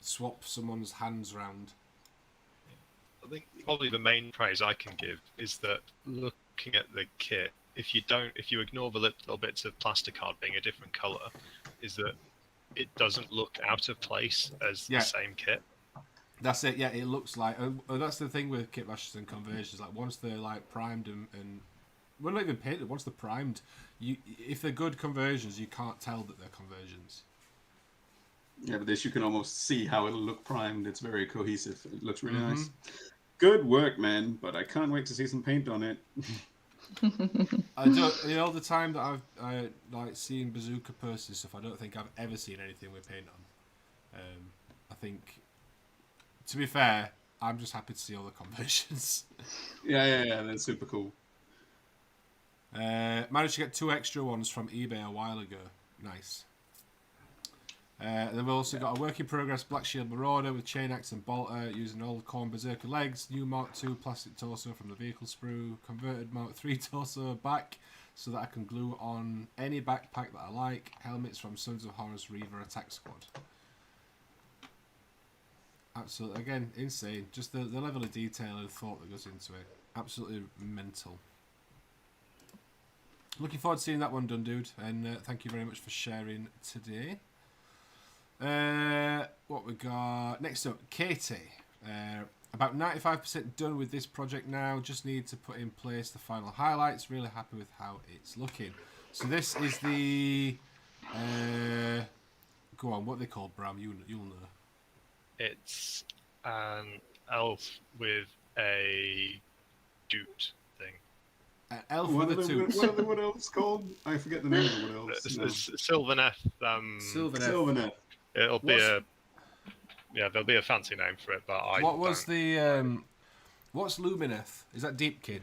swap someone's hands round. I think probably the main praise I can give is that looking at the kit, if you ignore the little bits of plasticard being a different colour, is that it doesn't look out of place as the same kit. That's it. Yeah, it looks like. That's the thing with kit bashes and conversions. Once they're primed and well, not even painted. Once they're primed, if they're good conversions, you can't tell that they're conversions. Yeah, but this you can almost see how it'll look primed. It's very cohesive. It looks really nice. Good work, man. But I can't wait to see some paint on it. I don't. All the time that I've seen Bazooka posts and stuff, I don't think I've ever seen anything with paint on. I think, to be fair, I'm just happy to see all the conversions. Yeah, that's super cool. Managed to get 2 extra ones from eBay a while ago. Nice. Then we've also got a work in progress Black Shield Marauder with chain axe and bolter using old Corn Berserker legs, new Mark II plastic torso from the vehicle sprue, converted Mark III torso back so that I can glue on any backpack that I like, helmets from Sons of Horus Reaver Attack Squad. Absolutely, again, insane. Just the level of detail and thought that goes into it. Absolutely mental. Looking forward to seeing that one done, dude. And thank you very much for sharing today. What we got next up, Katie. About 95% done with this project now. Just need to put in place the final highlights. Really happy with how it's looking. So this is the... go on, what are they called, Bram? You'll know. It's an elf with a doot thing. An elf with a toot. What are the wood elves called? I forget the name of the wood elves. Sylvaneth. Sylvaneth. It'll be there'll be a fancy name for it, but What was the what's Lumineth? Is that Deepkin?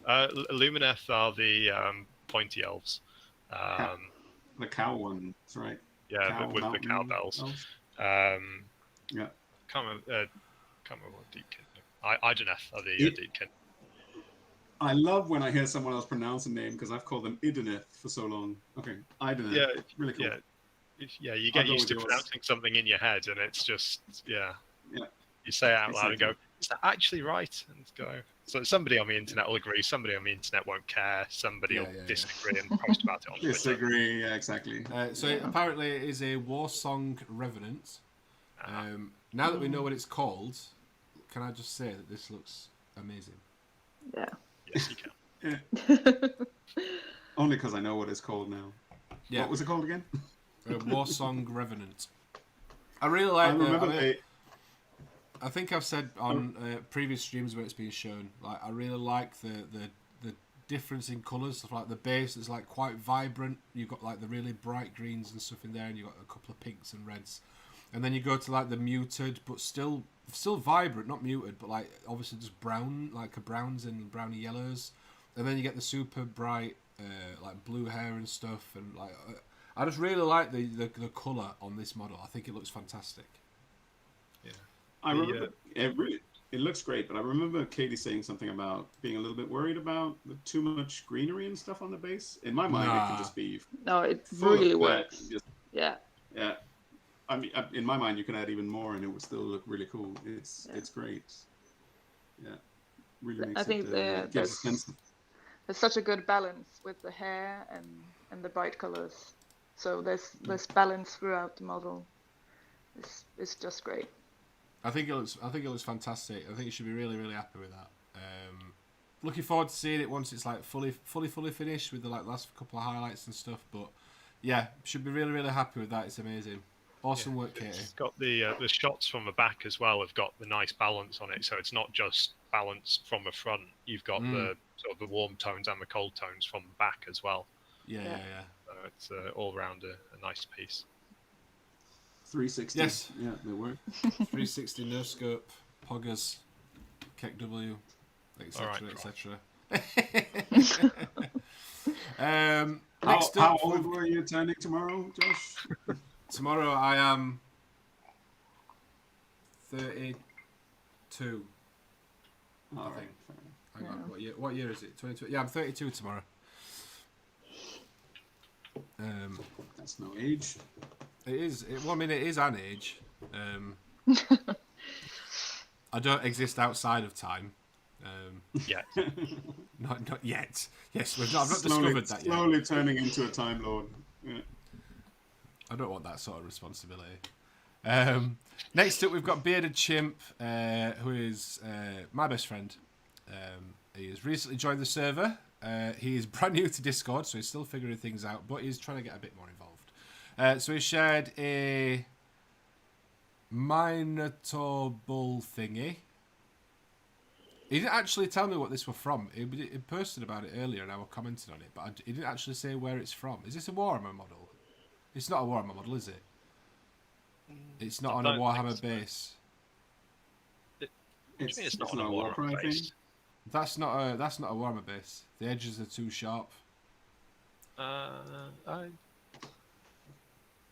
Lumineth are the pointy elves. The cow ones, right? Yeah, with the cowbells. Yeah. Can't remember what Deepkin. Ideneth are the Deepkin. I love when I hear someone else pronounce a name because I've called them Ideneth for so long. Okay, Ideneth. Yeah, really cool. Yeah, you get used to pronouncing something in your head, and it's just Yeah. You say it out loud and go, "Is that actually right?" And go. So somebody on the internet will agree. Somebody on the internet won't care. Somebody will disagree and post about it on Twitter. Disagree, yeah, exactly. Apparently it is a war song revenant. Now that we know what it's called, can I just say that this looks amazing? Yeah. Yes, you can. Yeah. Only because I know what it's called now. Yeah. What was it called again? War Song Revenant. I really like I think I've said on previous streams where it's been shown, like I really like the difference in colours. Like the base is like quite vibrant. You've got like the really bright greens and stuff in there, and you've got a couple of pinks and reds. And then you go to like the muted, but still vibrant, not muted, but like obviously just brown, like a browns and browny yellows. And then you get the super bright like blue hair and stuff, and like I just really like the colour on this model. I think it looks fantastic. Yeah. I remember it looks great, but I remember Katie saying something about being a little bit worried about the too much greenery and stuff on the base. In my mind, it could just be no, it really works. Yeah. I mean, in my mind, you can add even more, and it would still look really cool. It's great. Yeah, really makes I think there's such a good balance with the hair and the bright colors. So there's balance throughout the model. It's just great. I think it looks fantastic. I think you should be really, really happy with that. Looking forward to seeing it once it's like fully finished with the like last couple of highlights and stuff. But yeah, should be really, really happy with that. It's amazing. Awesome work, Katie. It's got the shots from the back as well. Have got the nice balance on it, so it's not just balanced from the front. You've got the sort of the warm tones and the cold tones from the back as well. Yeah. So it's all round a nice piece. 360. Yes. Yeah, they work. 360 no scope, poggers, Keck W, etc. How old were you turning tomorrow, Josh? Tomorrow I am 32. I think. Hang on, what year is it? 22. Yeah, I'm 32 tomorrow. That's no age. It is. Well, I mean, it is an age. I don't exist outside of time. Yet. Not yet. Yes, I've not discovered that yet. Slowly turning into a Time Lord. Yeah. I don't want that sort of responsibility. Next up, we've got Bearded Chimp, who is my best friend. He has recently joined the server. He is brand new to Discord, so he's still figuring things out, but he's trying to get a bit more involved. So he shared a Minotaur Bull thingy. He didn't actually tell me what this was from. He posted about it earlier, and I was commenting on it, but he didn't actually say where it's from. Is this a Warhammer model? It's not a Warhammer model, is it? It's not on a Warhammer base. It's not on a Warhammer base. That's not a Warhammer base. The edges are too sharp. Are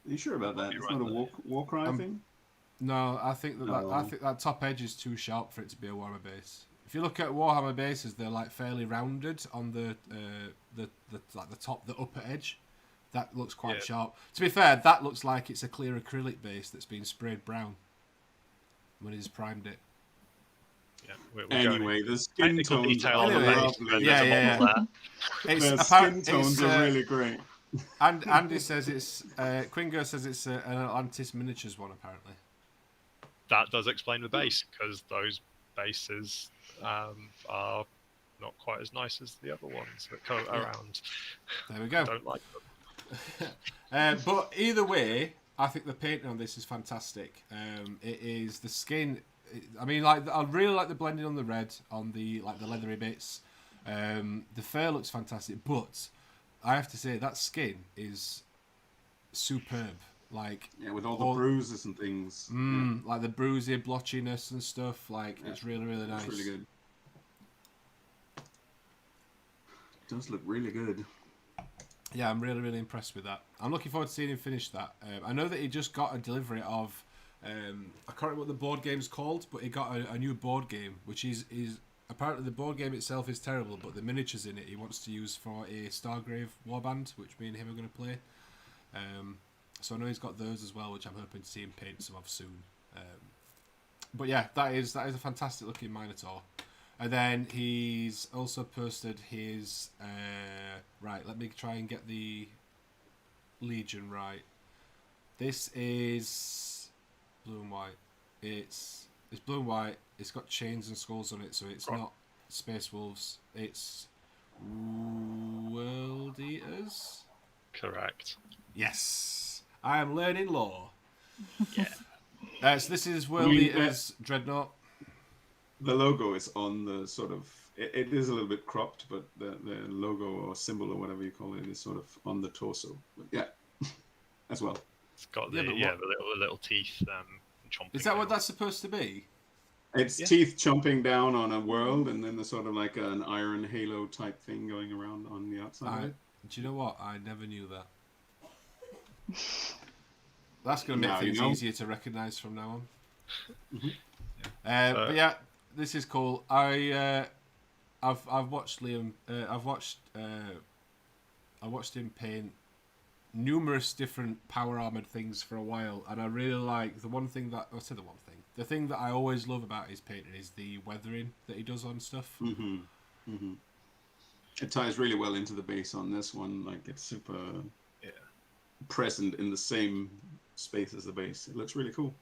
you sure about that? It's not a Warcry thing? No, I think that top edge is too sharp for it to be a Warhammer base. If you look at Warhammer bases, they're like fairly rounded on the top, the upper edge. That looks quite sharp. To be fair, that looks like it's a clear acrylic base that's been sprayed brown when he's primed it. Yeah, anyway, the skin tones are lovely. Yeah. The skin tones are really great. And Andy says it's Quingo says it's an Atlantis miniatures one apparently. That does explain the base, because those bases are not quite as nice as the other ones that come around. There we go. I don't like them. But either way, I think the painting on this is fantastic. It is the skin. I mean, like, I really like the blending on the red on the leathery bits. The fur looks fantastic, but I have to say that skin is superb. Like, with all the bruises and things. Like the bruising, blotchiness and stuff. Like, it's really, really nice. It's really good. It does look really good. Yeah, I'm really, really impressed with that. I'm looking forward to seeing him finish that. I know that he just got a delivery of, I can't remember what the board game's called, but he got a new board game, which is apparently the board game itself is terrible, but the miniatures in it he wants to use for a Stargrave warband, which me and him are going to play. So I know he's got those as well, which I'm hoping to see him paint some of soon. But yeah, that is a fantastic looking Minotaur. And then he's also posted his right. Let me try and get the Legion right. This is blue and white. It's blue and white. It's got chains and skulls on it, so it's not Space Wolves. It's World Eaters. Correct. Yes, I am learning lore. Yeah. So this is World Eaters Dreadnought. The logo is on the sort of... It is a little bit cropped, but the logo or symbol or whatever you call it is sort of on the torso. But yeah, as well. It's got the little teeth chomping. Is that what that's supposed to be? It's teeth chomping down on a world, and then there's sort of like an iron halo type thing going around on the outside. Do you know what? I never knew that. That's going to make things easier to recognise from now on. But yeah, this is cool. I've watched Liam. I've watched him paint numerous different power armored things for a while, and I really like the thing that I always love about his painting is the weathering that he does on stuff. It ties really well into the base on this one. Like, it's super present in the same space as the base. It looks really cool.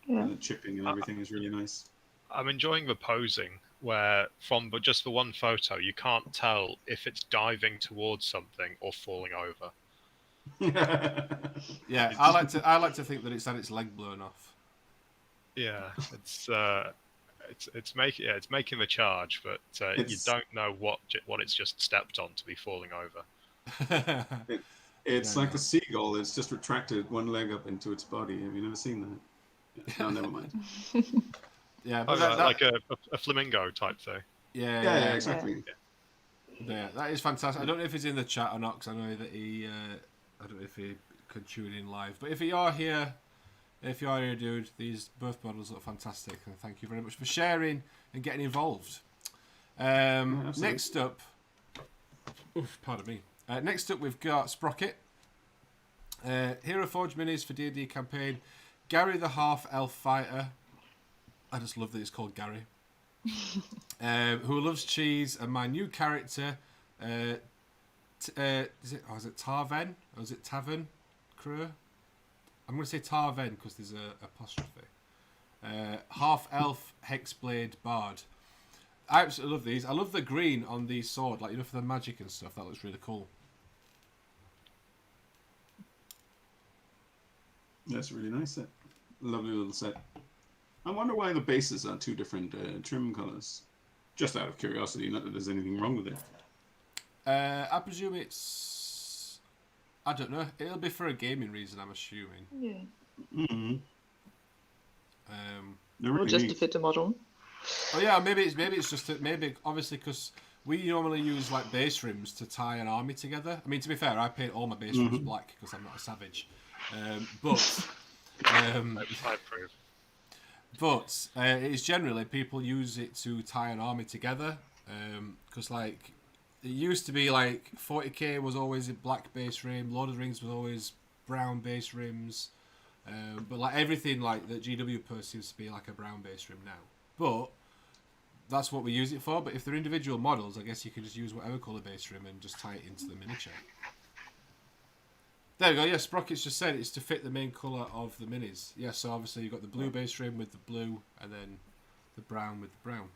Yeah. And the chipping and everything is really nice. I'm enjoying the posing where but just the one photo you can't tell if it's diving towards something or falling over. Yeah, I like to think that it's had its leg blown off. Yeah, it's making the charge, but you don't know what it's just stepped on to be falling over. It's like the seagull. It's just retracted one leg up into its body. Have you never seen that? No, never mind. Yeah, but like a flamingo type thing. Yeah, exactly. Yeah, that is fantastic. I don't know if he's in the chat or not, because I know that I don't know if he could tune in live. But if you are here, dude, these both models look fantastic, and thank you very much for sharing and getting involved. Next up, pardon me. Next up, we've got Sprocket, Hero Forge minis for D&D campaign. Gary the Half Elf Fighter. I just love that it's called Gary. Who loves cheese, and my new character. Is it Tarven? Or is it Tavern Crew? I'm going to say Tarven because there's a apostrophe. Half Elf Hexblade Bard. I absolutely love these. I love the green on the sword, like, for the magic and stuff. That looks really cool. That's a really nice set. Lovely little set. I wonder why the bases are two different trim colours. Just out of curiosity, not that there's anything wrong with it. I presume it's... I don't know. It'll be for a gaming reason, I'm assuming. Yeah. Mm-hmm. Or just to fit the model. Oh yeah, maybe it's just obviously because we normally use like base rims to tie an army together. I mean, to be fair, I paint all my base rims black because I'm not a savage. But it's generally people use it to tie an army together because like it used to be like 40k was always a black base rim, Lord of the Rings was always brown base rims, but like everything like that GW post seems to be like a brown base rim now. But that's what we use it for. But if they're individual models, I guess you can just use whatever colour base rim and just tie it into the miniature. There we go. Yeah, Sprocket's just said it's to fit the main colour of the minis. Yeah, so obviously you've got the blue base rim with the blue, and then the brown with the brown.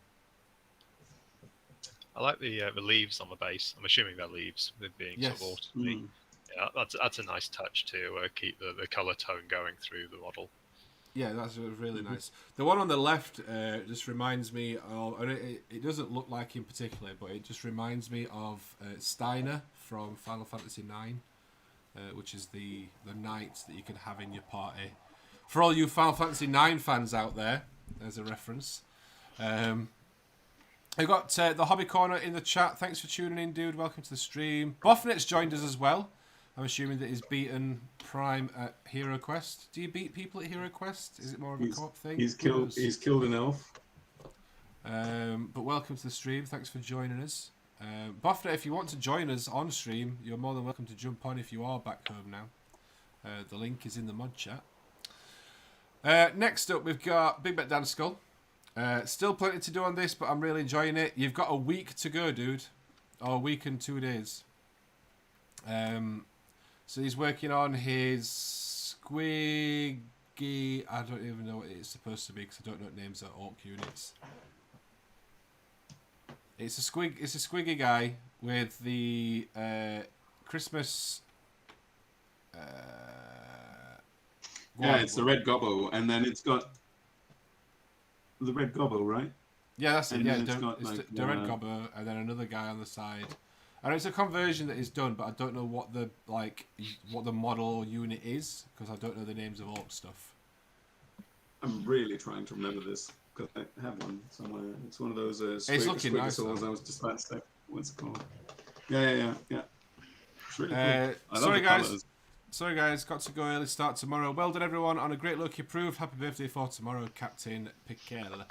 I like the leaves on the base. I'm assuming they're leaves, with being Yes. sort of autumny. Yeah, that's a nice touch to keep the colour tone going through the model. Yeah, that's really nice. The one on the left just reminds me of, and it doesn't look like him particularly, but it just reminds me of Steiner from Final Fantasy IX, which is the knight that you can have in your party. For all you Final Fantasy IX fans out there, there's a reference. I've got the Hobby Corner in the chat. Thanks for tuning in, dude. Welcome to the stream. Boffnet's joined us as well. I'm assuming that he's beaten Prime at Hero Quest. Do you beat people at Hero Quest? Is it more of a co-op thing? He's killed an elf. But welcome to the stream. Thanks for joining us. Boffnet, if you want to join us on stream, you're more than welcome to jump on if you are back home now. The link is in the mod chat. Next up, we've got Big Bet Dan Skull. Still plenty to do on this, but I'm really enjoying it. You've got a week to go, dude. Or a week and 2 days. So he's working on his squiggy... I don't even know what it's supposed to be because I don't know what names are orc units. It's a squiggy guy with the Christmas... yeah, it's the red gobbo, and then it's got the red gobbo, right? Yeah, that's it. And Yeah, then it's got, like, the red gobbo, and then another guy on the side. And it's a conversion that is done, but I don't know what the model unit is because I don't know the names of orc stuff. I'm really trying to remember this because I have one somewhere. It's one of those it's looking nice. I was just about to say. What's it called? Yeah. It's really cool. Sorry guys, got to go early start tomorrow. Well done everyone on a great look. You proved. Happy birthday for tomorrow, Captain Pickle.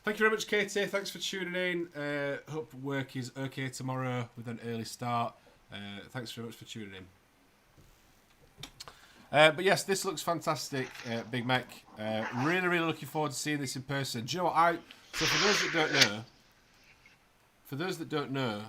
Thank you very much, Katie. Thanks for tuning in. Hope work is okay tomorrow with an early start. Thanks very much for tuning in. But yes, this looks fantastic, Big Mac. Really looking forward to seeing this in person. Do you know what? So for those that don't know,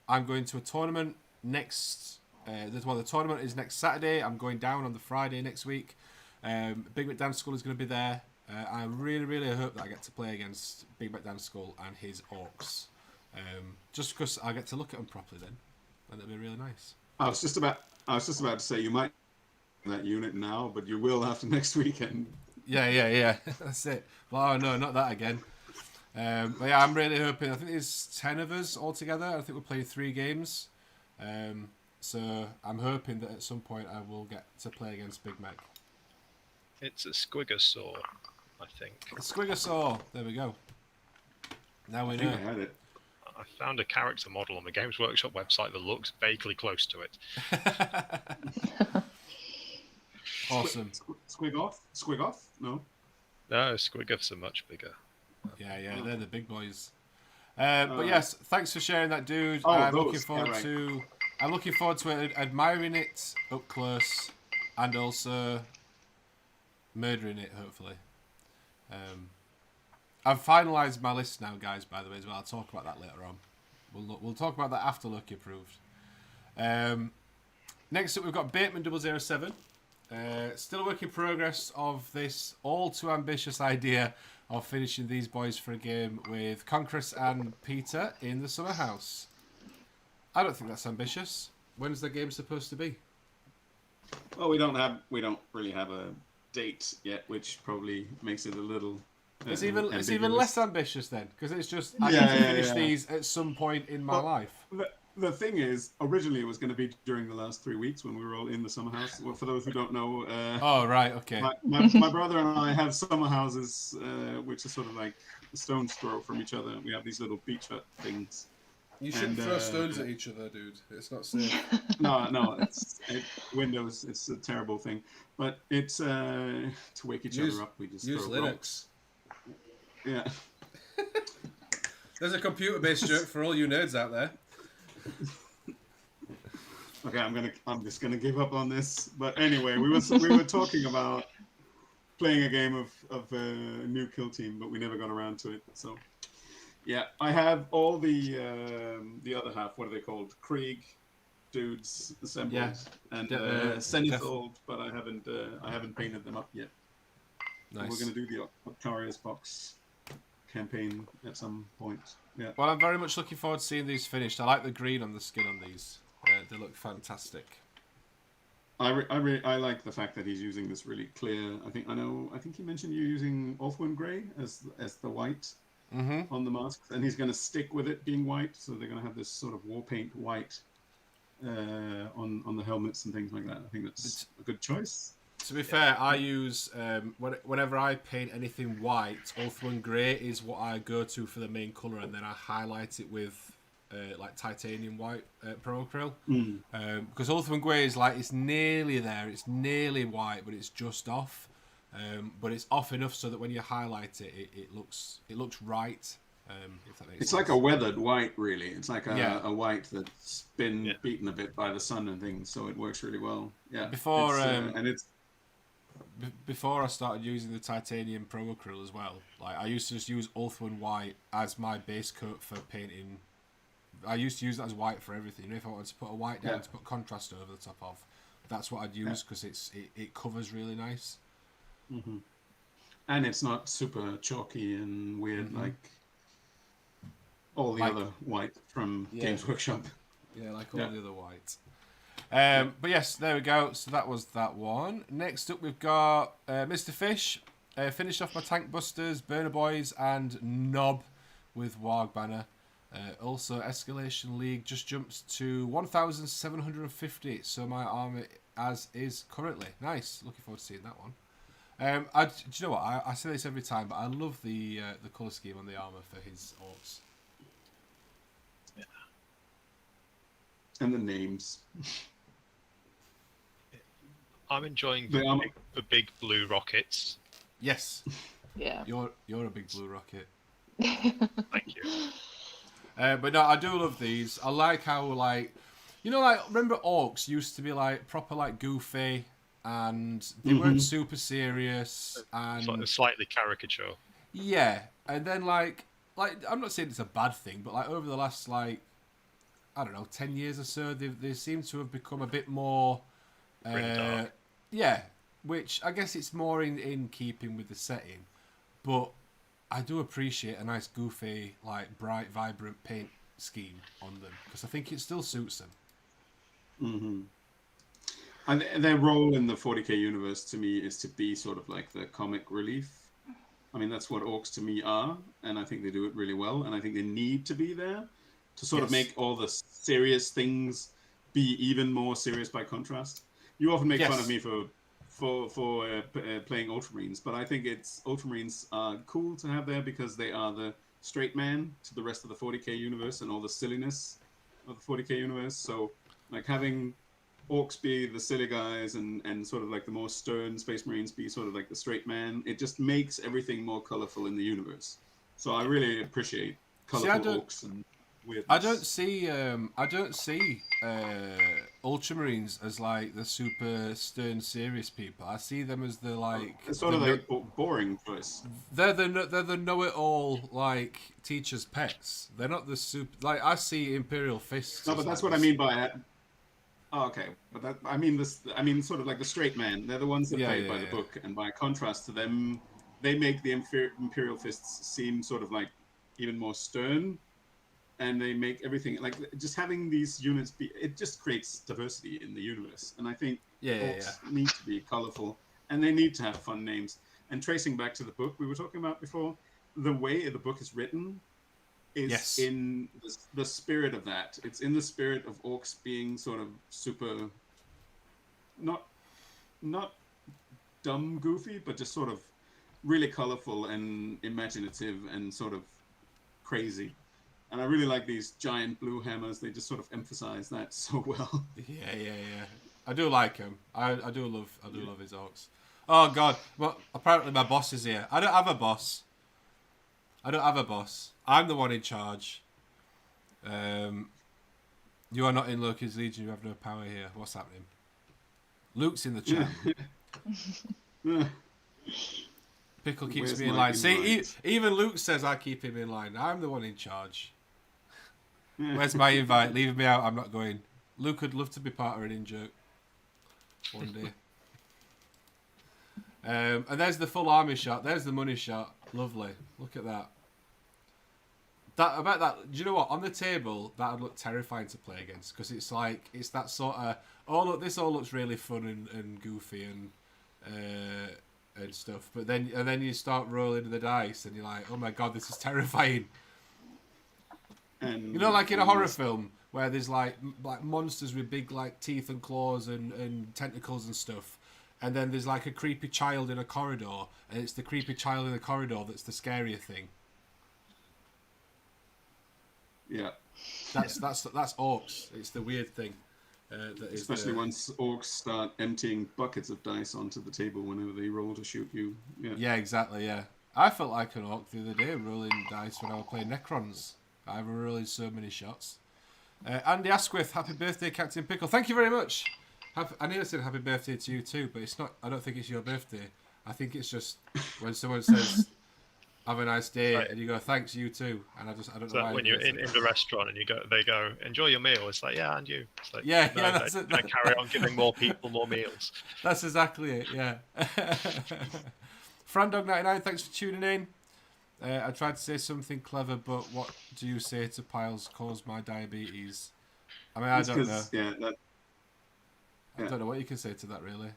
I'm going to a tournament next. The tournament is next Saturday. I'm going down on the Friday next week. Big Mac Dan Skull is going to be there. I really hope that I get to play against Big Mac Dan Skull and his orcs. Just because I get to look at them properly then, and it'll be really nice. I was just about to say you might that unit now, but you will after next weekend. Yeah. That's it. Well, oh, no, not that again. But yeah, I'm really hoping. I think there's 10 of us all together. I think we'll play 3 games. So I'm hoping that at some point I will get to play against Big Mac. It's a Squigosaur, I think. A Squigosaur. There we go. Now we know. I had it. I found a character model on the Games Workshop website that looks vaguely close to it. Awesome. Squig off? No, Squigoths are much bigger. Yeah, they're the big boys. But yes, thanks for sharing that, dude. Oh, I'm looking forward to admiring it up close and also murdering it, hopefully. I've finalised my list now, guys, by the way, as well. I'll talk about that later on. We'll talk about that after Lucky approved. Next up, we've got Bateman 007. Still a work in progress of this all too ambitious idea of finishing these boys for a game with Conquerus and Peter in the summer house. I don't think that's ambitious. When's the game supposed to be? Well, we don't really have a date yet, which probably makes it a little. It's even less ambitious then, because it's just I need to finish these at some point in my life. The thing is, originally it was going to be during the last 3 weeks when we were all in the summer house. Well, for those who don't know, oh right, okay. My brother and I have summer houses, which are sort of like a stone's throw from each other. We have these little beach hut things. You shouldn't throw stones at each other, dude. It's not safe. No, Windows. It's a terrible thing. But it's to wake each other up. We just use throw Linux. rocks. Yeah. There's a computer-based joke for all you nerds out there. Okay, I'm just gonna give up on this. But anyway, we were talking about playing a game of a new kill team, but we never got around to it. So yeah, I have all the other half. What are they called? Krieg dudes assembled and Zenithold, but I haven't painted them up yet. Nice. We're gonna do the Octarius box campaign at some point. Yeah. Well, I'm very much looking forward to seeing these finished. I like the green on the skin on these. They look fantastic. I like the fact that he's using this really clear. I think he mentioned you're using Orthwin Grey as the white on the masks, and he's going to stick with it being white. So they're going to have this sort of war paint white on the helmets and things like that. I think that's a good choice. To be fair, I use whenever I paint anything white, Orthwin Grey is what I go to for the main colour, and then I highlight it with like titanium white Pro Acryl. Because Orthwin Grey is like, it's nearly there, it's nearly white, but it's just off. But it's off enough so that when you highlight it, it looks right. If that makes it's sense. like a weathered white, really. It's like a white that's been beaten a bit by the sun and things, so it works really well. Yeah. Before I started using the titanium Pro Acryl as well, like I used to just use Orthwin white as my base coat for painting. I used to use that as white for everything. You know, if I wanted to put a white down to put contrast over the top of, that's what I'd use because it covers really nice. And it's not super chalky and weird like all the other white from Games Workshop. Yeah, like all the other white. But yes, there we go. So that was that one. Next up, we've got Mr. Fish. Finished off my Tank Busters, Burner Boys, and Knob with Warg Banner. Also, Escalation League just jumps to 1,750. So my army as is currently. Nice. Looking forward to seeing that one. Do you know what? I say this every time, but I love the colour scheme on the armour for his orcs. Yeah. And the names. I'm enjoying the big blue rockets. Yes. Yeah. You're a big blue rocket. Thank you. But no, I do love these. I like how like remember orcs used to be like proper like goofy and they weren't super serious and slightly caricature. Yeah, and then like I'm not saying it's a bad thing, but like over the last like I don't know 10 years or so, they seem to have become a bit more. Which I guess it's more in keeping with the setting, but I do appreciate a nice goofy, like bright, vibrant paint scheme on them because I think it still suits them. And their role in the 40k universe to me is to be sort of like the comic relief. I mean, that's what orcs to me are, and I think they do it really well. And I think they need to be there to sort of make all the serious things be even more serious by contrast. You often make fun of me for playing Ultramarines, but I think Ultramarines are cool to have there because they are the straight man to the rest of the 40k universe and all the silliness of the 40k universe. So like having orcs be the silly guys and sort of like the more stern Space Marines be sort of like the straight man, it just makes everything more colorful in the universe. So I really appreciate colorful orcs and weirdness. I don't see Ultramarines as like the super stern, serious people. I see them as the like. It's sort of like boring choice. They're the know-it-all like teachers' pets. They're not the super. Like I see Imperial Fists. No, but that's what I mean by. Oh, okay, but I mean sort of like the straight man. They're the ones that play by the book, and by contrast to them, they make the Imperial Fists seem sort of like even more stern. And they make everything like just having these units be. It just creates diversity in the universe, and I think orcs need to be colorful, and they need to have fun names. And tracing back to the book we were talking about before, the way the book is written is in the spirit of that. It's in the spirit of orcs being sort of super, not dumb goofy, but just sort of really colorful and imaginative and sort of crazy. And I really like these giant blue hammers. They just sort of emphasize that so well. Yeah. I do like him. I do love his orcs. Oh God! Well, apparently my boss is here. I don't have a boss. I'm the one in charge. You are not in Loki's Legion. You have no power here. What's happening? Luke's in the chat. Pickle keeps me in line. See, even Luke says I keep him in line. I'm the one in charge. Where's my invite? Leave me out. I'm not going. Luke would love to be part of an in-joke one day. And there's the full army shot. There's the money shot. Lovely. Look at that. That about that. Do you know what? On the table, that would look terrifying to play against because it's like it's that sort of. Oh look, this all looks really fun and goofy and stuff. But then you start rolling the dice and you're like, oh my god, this is terrifying. And you know, like in a horror film where there's like monsters with big like teeth and claws and tentacles and stuff, and then there's like a creepy child in a corridor, and it's the creepy child in the corridor that's the scarier thing. Yeah. That's orcs. It's the weird thing. Especially once orcs start emptying buckets of dice onto the table whenever they roll to shoot you. Yeah. Yeah, exactly. Yeah, I felt like an orc the other day rolling dice when I was playing Necrons. I was rolling so many shots. Andy Asquith, happy birthday, Captain Pickle. Thank you very much. I nearly said happy birthday to you too, but it's not. I don't think it's your birthday. I think it's just when someone says have a nice day, right. And you go, thanks, you too. And I don't know why. When you're in the restaurant and they go, enjoy your meal. It's like, yeah, and you. It's like, yeah, no, yeah. That's it. They carry on giving more people more meals. That's exactly it. Yeah. Frandog99, thanks for tuning in. I tried to say something clever, but what do you say to piles caused my diabetes? I mean, I don't know. Yeah, I don't know what you can say to that, really.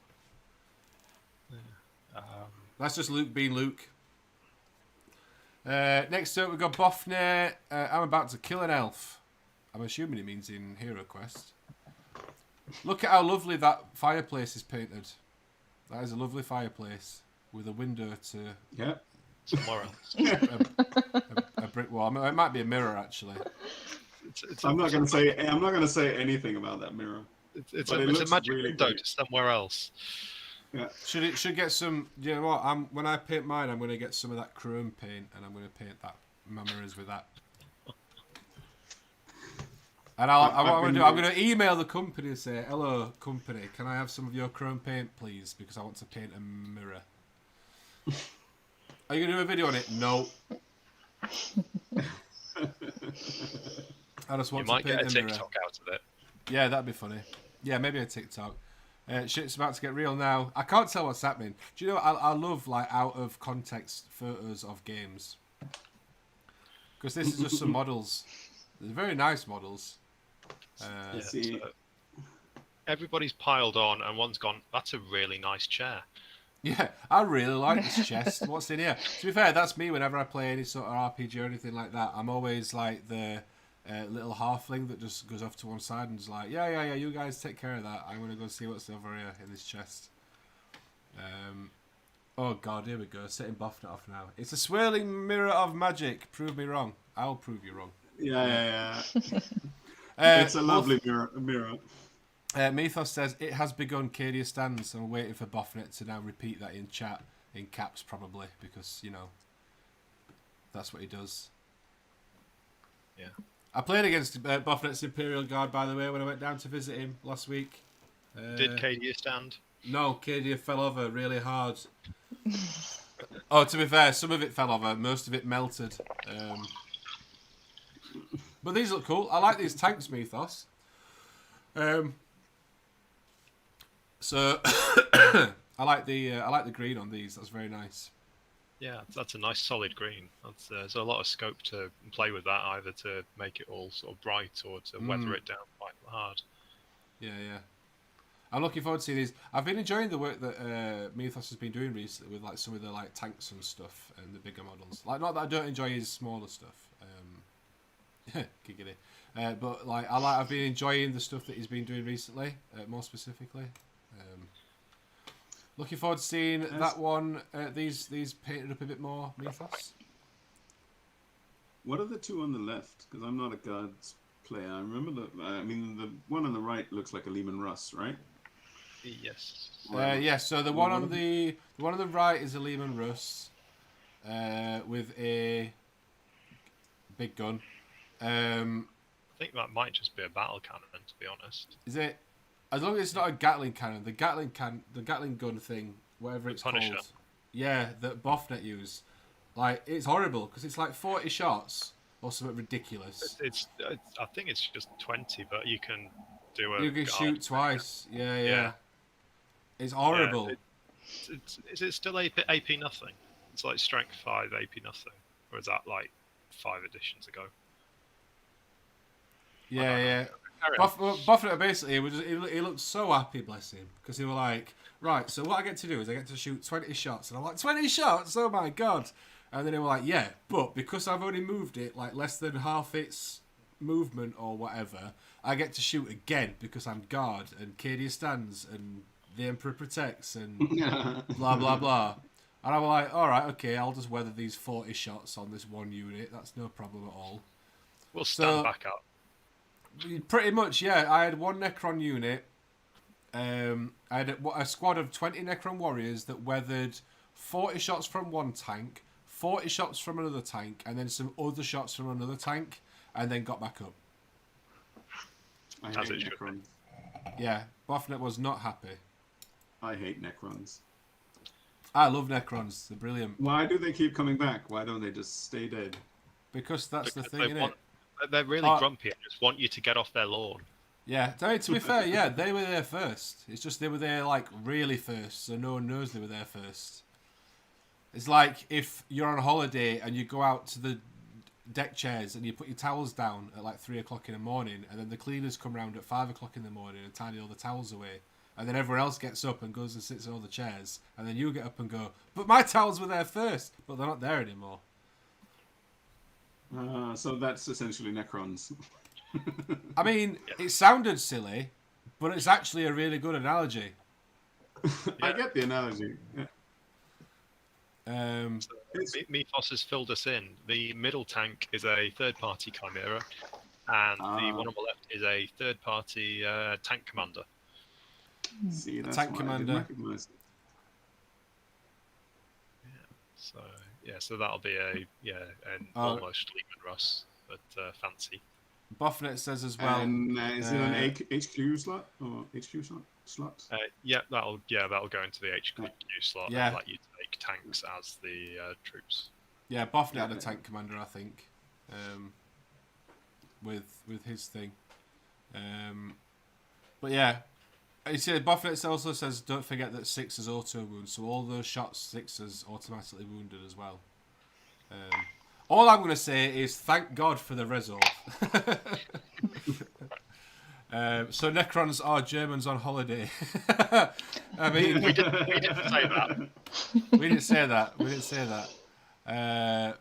That's just Luke being Luke. Next up, we've got Boffner. I'm about to kill an elf. I'm assuming it means in Hero Quest. Look at how lovely that fireplace is painted. That is a lovely fireplace with a window to... Yeah. Somewhere else. a brick wall. I mean, it might be a mirror, actually. I'm not going to say anything about that mirror. It's a magic really window to somewhere else. Yeah. Should get some. You know what? When I paint mine, I'm going to get some of that chrome paint, and I'm going to paint my mirrors with that. And I'm going to email the company and say, "Hello, company, can I have some of your chrome paint, please? Because I want to paint a mirror." Are you going to do a video on it? No. I just want to paint a mirror. You might get a TikTok out of it. Yeah, that'd be funny. Yeah, maybe a TikTok. Shit's about to get real now. I can't tell what's happening. Do you know, I love like out of context photos of games. Because this is just some models. They're very nice models. Everybody's piled on and one's gone, that's a really nice chair. Yeah, I really like this chest. What's in here? To be fair, that's me whenever I play any sort of RPG or anything like that. I'm always like the little halfling that just goes off to one side and is like, yeah, you guys take care of that. I'm going to go see what's over here in this chest. Oh god, here we go. Setting Boffnet off now. It's a swirling mirror of magic. Prove me wrong. I'll prove you wrong. Yeah. It's a lovely mirror. Mythos says, it has begun. Cadia stands. I'm waiting for Boffnet to now repeat that in chat, in caps probably, because, you know, that's what he does. Yeah. I played against Boffnet's Imperial Guard, by the way, when I went down to visit him last week. Did Cadia stand? No, Cadia fell over really hard. Oh, to be fair, some of it fell over, most of it melted. But these look cool. I like these tanks, Mythos. So I like the green on these. That's very nice. Yeah, that's a nice solid green. There's a lot of scope to play with that, either to make it all sort of bright or to weather it down quite hard. Yeah. I'm looking forward to seeing these. I've been enjoying the work that Mythos has been doing recently with like some of the like tanks and stuff and the bigger models. Like, not that I don't enjoy his smaller stuff. Giggity. But like I've been enjoying the stuff that he's been doing recently, more specifically. Looking forward to seeing that one. These painted up a bit more, Mythos. What are the two on the left? Because I'm not a Guards player. I remember the one on the right looks like a Lehman Russ, right? Yes. Yes. So the one on the right is a Lehman Russ, with a big gun. I think that might just be a battle cannon, to be honest. Is it? As long as it's not a Gatling cannon, the Gatling gun thing, whatever it's Punisher. called. Yeah, that Boffnet use. Like, it's horrible because it's like 40 shots or something ridiculous. I think it's just 20, but you can do You can shoot twice. Yeah. It's horrible. Yeah, is it still AP nothing? It's like strength 5 AP nothing, or is that like? 5 editions ago. Yeah. Buffett basically he looked so happy, bless him, because he was like, right, so what I get to do is I get to shoot 20 shots, and I'm like, 20 shots, oh my god. And then they were like, yeah, but because I've only moved it like less than half its movement or whatever, I get to shoot again because I'm guard and Cadia stands and the Emperor protects and blah blah blah. And I was like, all right, okay, I'll just weather these 40 shots on this one unit. That's no problem at all. We'll stand back up. Pretty much, yeah. I had one Necron unit. I had a squad of 20 Necron warriors that weathered 40 shots from one tank, 40 shots from another tank, and then some other shots from another tank, and then got back up. I hate Necrons. Yeah, Buffnet was not happy. I hate Necrons. I love Necrons. They're brilliant. Why do they keep coming back? Why don't they just stay dead? Because that's the thing, innit? They're really grumpy and just want you to get off their lawn. Yeah, to be fair, yeah, they were there first. It's just they were there, like, really first, so no one knows they were there first. It's like if you're on holiday and you go out to the deck chairs and you put your towels down at, like, 3 o'clock in the morning, and then the cleaners come round at 5 o'clock in the morning and tidy all the towels away. And then everyone else gets up and goes and sits on all the chairs. And then you get up and go, but my towels were there first. But they're not there anymore. So that's essentially Necrons. I mean, it sounded silly, but it's actually a really good analogy. I get the analogy. Yeah. Mythos has filled us in. The middle tank is a third-party Chimera, and the one on the left is a third-party tank commander. See, that's tank commander. So that'll be an almost Lehman Russ, but fancy. Buffnet says as well. And is it an HQ slot or HQ slot? That'll go into the HQ slot. Yeah. And let you take tanks as the troops. Yeah, Buffnet had a tank commander, I think, with his thing. But yeah. You see, Buffett also says, don't forget that 6 is auto wound, so all those shots 6 is automatically wounded as well. All I'm going to say is thank God for the resolve. So Necrons are Germans on holiday. I mean, we didn't say that. We didn't say that.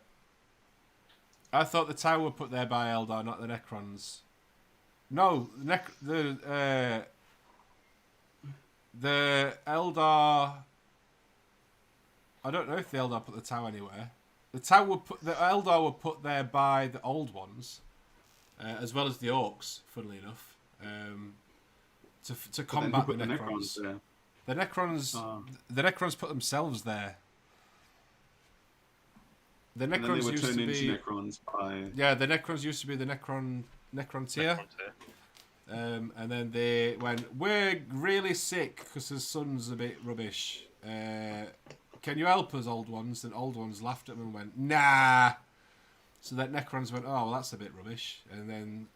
I thought the tower were put there by Eldar, not the Necrons. No, the Eldar. I don't know if the Eldar put the tower anywhere. The Eldar were put there by the old ones, as well as the Orcs. Funnily enough, to combat the Necrons. The Necrons put themselves there. The Necrons used to be Necrons by... Yeah, the Necrons used to be the Necron tier. And then they went, we're really sick because the sun's a bit rubbish. Can you help us, old ones? And old ones laughed at them and went, nah. So that Necrons went, oh, well, that's a bit rubbish. And then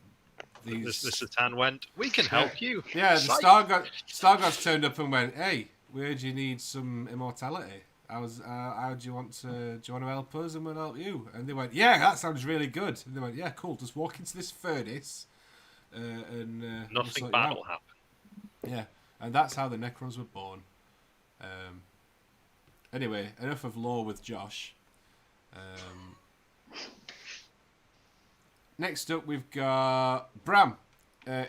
the Satan went, we can help you. Yeah, the Stargods turned up and went, hey, we heard you need some immortality. How do you want to help us and we'll help you? And they went, yeah, that sounds really good. And they went, yeah, cool, just walk into this furnace. Nothing bad will happen. Yeah, and that's how the Necrons were born. Anyway, enough of lore with Josh. Next up, we've got Bram,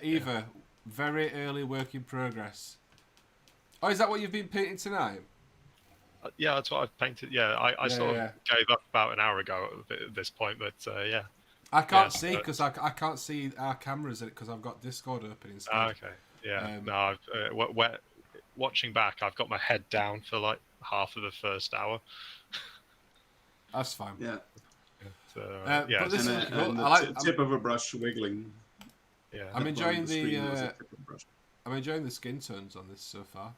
Eva. Very early work in progress. Oh, is that what you've been painting tonight? Yeah, that's what I've painted. Yeah, I sort of gave up about an hour ago at this point, but yeah. I can't see because I can't see our cameras in it because I've got Discord open instead. Okay. Yeah. No, I've watching back, I've got my head down for like half of the first hour. That's fine. Yeah. But this is cool. I like tip of a brush wiggling. Yeah. I'm enjoying the skin tones on this so far.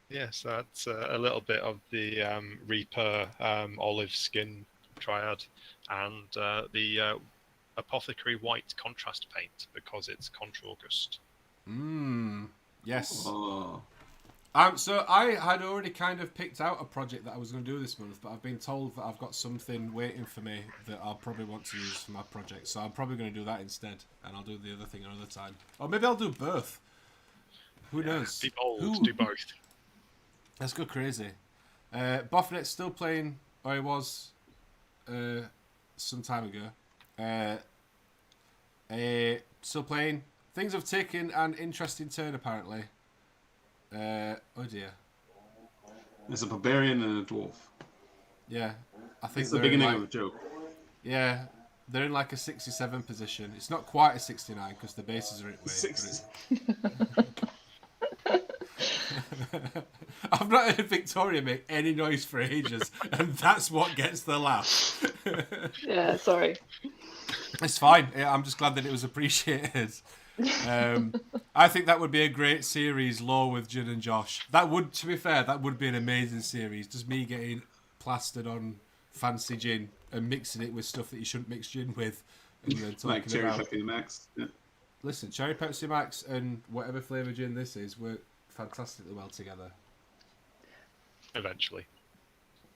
Yes, that's a little bit of the Reaper olive skin triad and the Apothecary white contrast paint because it's Contra August. Yes. Oh. So I had already kind of picked out a project that I was going to do this month, but I've been told that I've got something waiting for me that I'll probably want to use for my project. So I'm probably going to do that instead, and I'll do the other thing another time. Or maybe I'll do both. Who knows? Be bold, do both. Let's go crazy. Boffnet's still playing, or he was some time ago. Still playing. Things have taken an interesting turn, apparently. Oh dear. There's a barbarian and a dwarf. Yeah, I think it's the beginning of a joke. Yeah, they're in like a 67 position. It's not quite a 69 because the bases are at weight. I've not heard Victoria make any noise for ages, and that's what gets the laugh. Yeah, sorry. It's fine. Yeah, I'm just glad that it was appreciated. I think that would be a great series, Law with Jin and Josh. That would, to be fair, that would be an amazing series. Just me getting plastered on fancy gin and mixing it with stuff that you shouldn't mix gin with. And then talking like Cherry about... Pepsi Max. Yeah. Listen, Cherry Pepsi Max and whatever flavour gin this is work fantastically well together. Eventually.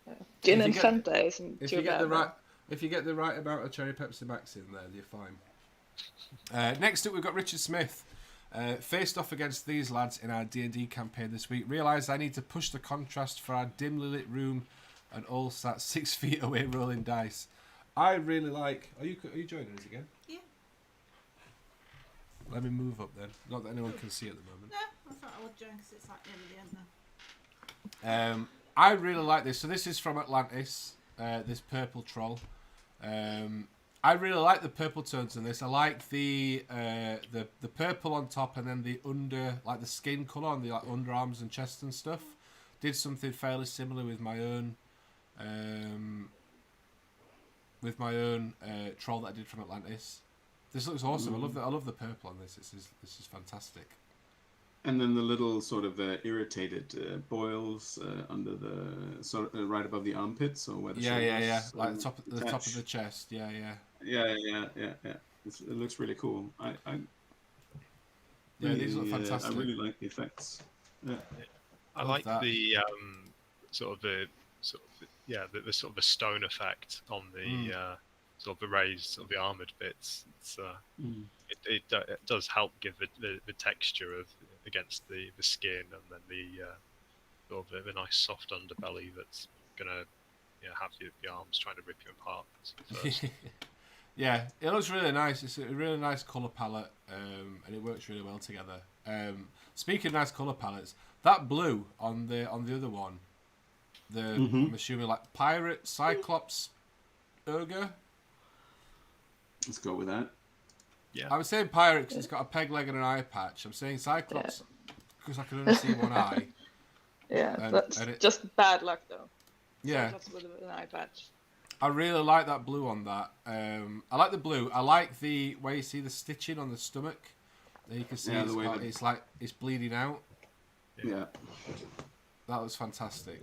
Yeah. Gin and Fanta isn't if too you get bad. If you get the right amount of Cherry Pepsi Max in there, you're fine. Next up, we've got Richard Smith. Faced off against these lads in our D&D campaign this week. Realised I need to push the contrast for our dimly lit room and all sat 6 feet away rolling dice. I really like... Are you joining us again? Yeah. Let me move up then. Not that anyone can see at the moment. No, I thought I would join because it's like nearly the end now. I really like this. So this is from Atlantis, this purple troll. I really like the purple tones in this. I like the purple on top and then the under, like the skin colour on the like underarms and chest and stuff. Did something fairly similar with my own troll that I did from Atlantis. This looks awesome. I love the purple on this. This is fantastic. And then the little sort of irritated boils under the sort of right above the armpits, or where the shoulders, like the top of the chest. Yeah. It looks really cool. These look fantastic. I really like the effects. Yeah. I like the sort of the sort of a stone effect on the sort of the raised, sort of the armored bits. It's it does help give the texture of against the skin, and then the sort of the nice soft underbelly that's gonna have the arms trying to rip you apart. Yeah, it looks really nice. It's a really nice colour palette, and it works really well together. Speaking of nice colour palettes, that blue on the other one, I'm assuming like pirate, cyclops, ogre. Let's go with that. Yeah. I was saying pirate because it's got a peg leg and an eye patch. I'm saying cyclops because I can only see one eye. Yeah, that's just bad luck though. Yeah. Cyclops with an eye patch. I really like that blue on that. I like the blue. I like the where you see the stitching on the stomach. There you can see it's like it's bleeding out. Yeah. That was fantastic.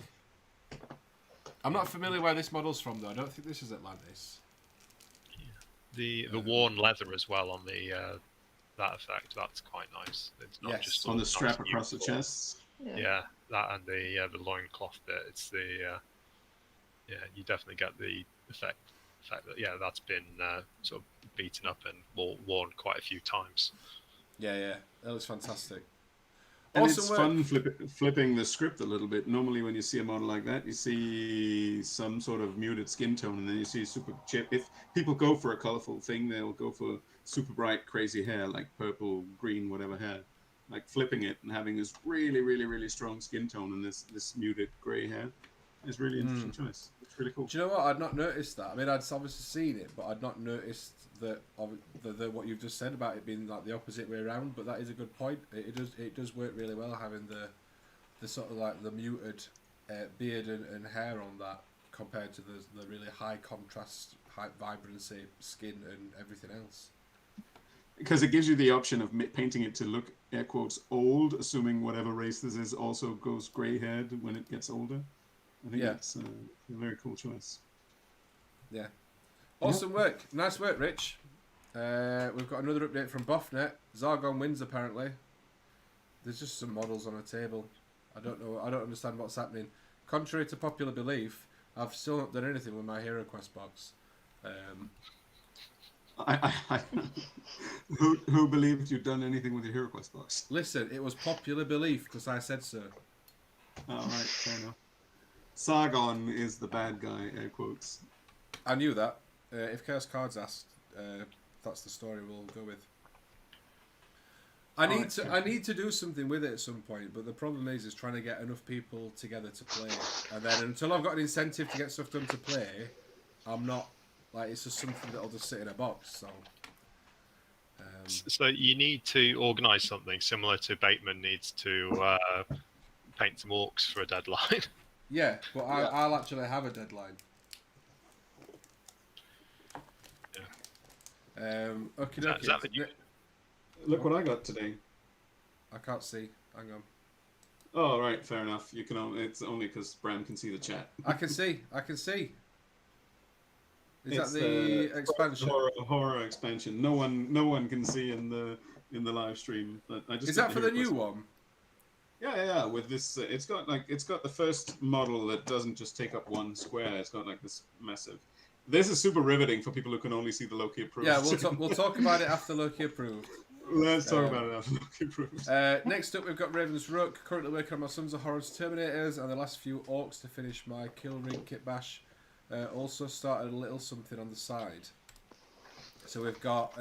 I'm not familiar where this model's from though. I don't think this is Atlantis. The worn leather as well on the that effect. That's quite nice. It's not just on the strap across the chest. Yeah, that and the loincloth bit. It's the you definitely get the effect that that's been sort of beaten up and worn quite a few times. Yeah, that was fantastic. And it's fun flipping the script a little bit. Normally when you see a model like that, you see some sort of muted skin tone, and then you see super chip. If people go for a colorful thing, they'll go for super bright, crazy hair, like purple, green, whatever hair. Like flipping it and having this really, really, really strong skin tone and this muted gray hair is really interesting choice. It's really cool. Do you know what? I'd not noticed that. I mean, I'd obviously seen it, but I'd not noticed that what you've just said about it being like the opposite way around. But that is a good point. It does work really well having the sort of like the muted beard and hair on that compared to the really high contrast, high vibrancy skin and everything else. Because it gives you the option of painting it to look, air quotes, old, assuming whatever race this is also goes grey-haired when it gets older. I think that's a very cool choice. Yeah. Awesome work. Nice work, Rich. We've got another update from Buffnet. Zargon wins, apparently. There's just some models on a table. I don't know. I don't understand what's happening. Contrary to popular belief, I've still not done anything with my Hero Quest box. Who believed you'd done anything with your Hero Quest box? Listen, it was popular belief because I said so. All right, fair enough. Sargon is the bad guy, air quotes. I knew that. If Chaos Cards asked, that's the story we'll go with. I need to do something with it at some point, but the problem is trying to get enough people together to play. And then until I've got an incentive to get stuff done to play, I'm not like it's just something that'll just sit in a box. So. So you need to organise something similar to Bateman needs to paint some orcs for a deadline. Yeah, but I'll actually have a deadline. Yeah. Okay. Is that the new... Look what I got today. I can't see. Hang on. Oh, right, fair enough. You can. It's only because Bram can see the chat. I can see. Is that the expansion? Horror expansion. No one can see in the live stream. But I just is that for the new one? Yeah. With this, it's got the first model that doesn't just take up one square. It's got like this massive. This is super riveting for people who can only see the Loki approved. Yeah, we'll talk about it after Loki approved. Let's talk about it after Loki approved. Next up, we've got Raven's Rook. Currently working on my Sons of Horrors Terminators and the last few Orcs to finish my Kill Ring Kit Bash. Also started a little something on the side. So we've got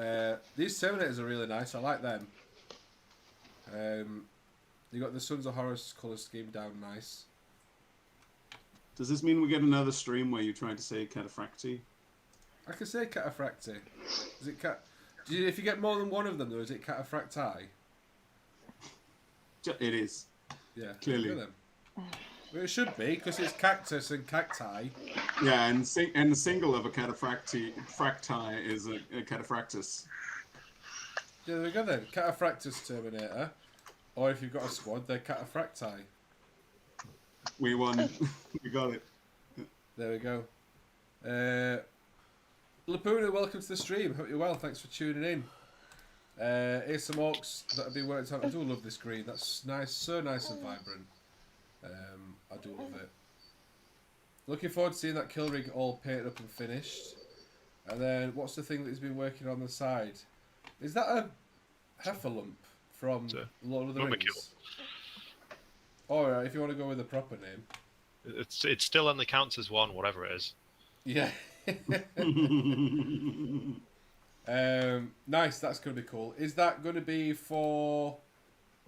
these Terminators are really nice. I like them. You got the Sons of Horrors colour scheme down nice. Does this mean we get another stream where you try to say cataphracti? I can say cataphracti. Is it cat? If you get more than one of them, though, is it cataphracti? It is. Yeah. Clearly. Well, it should be because it's cactus and cacti. Yeah, and the single of a cataphracti is a cataphractus. Yeah, there we go then. Cataphractus Terminator. Or if you've got a squad, they're cataphracti. We won. We got it. There we go. Lapuna, welcome to the stream. Hope you're well. Thanks for tuning in. Here's some orcs that have been worked on. I do love this green. That's nice. So nice and vibrant. I do love it. Looking forward to seeing that kill rig all painted up and finished. And then, what's the thing that he's been working on the side? Is that a Heffalump from Lord of the Rings? Alright, if you want to go with the proper name. It's still only counts as one, whatever it is. Yeah. Nice, that's going to be cool. Is that going to be for...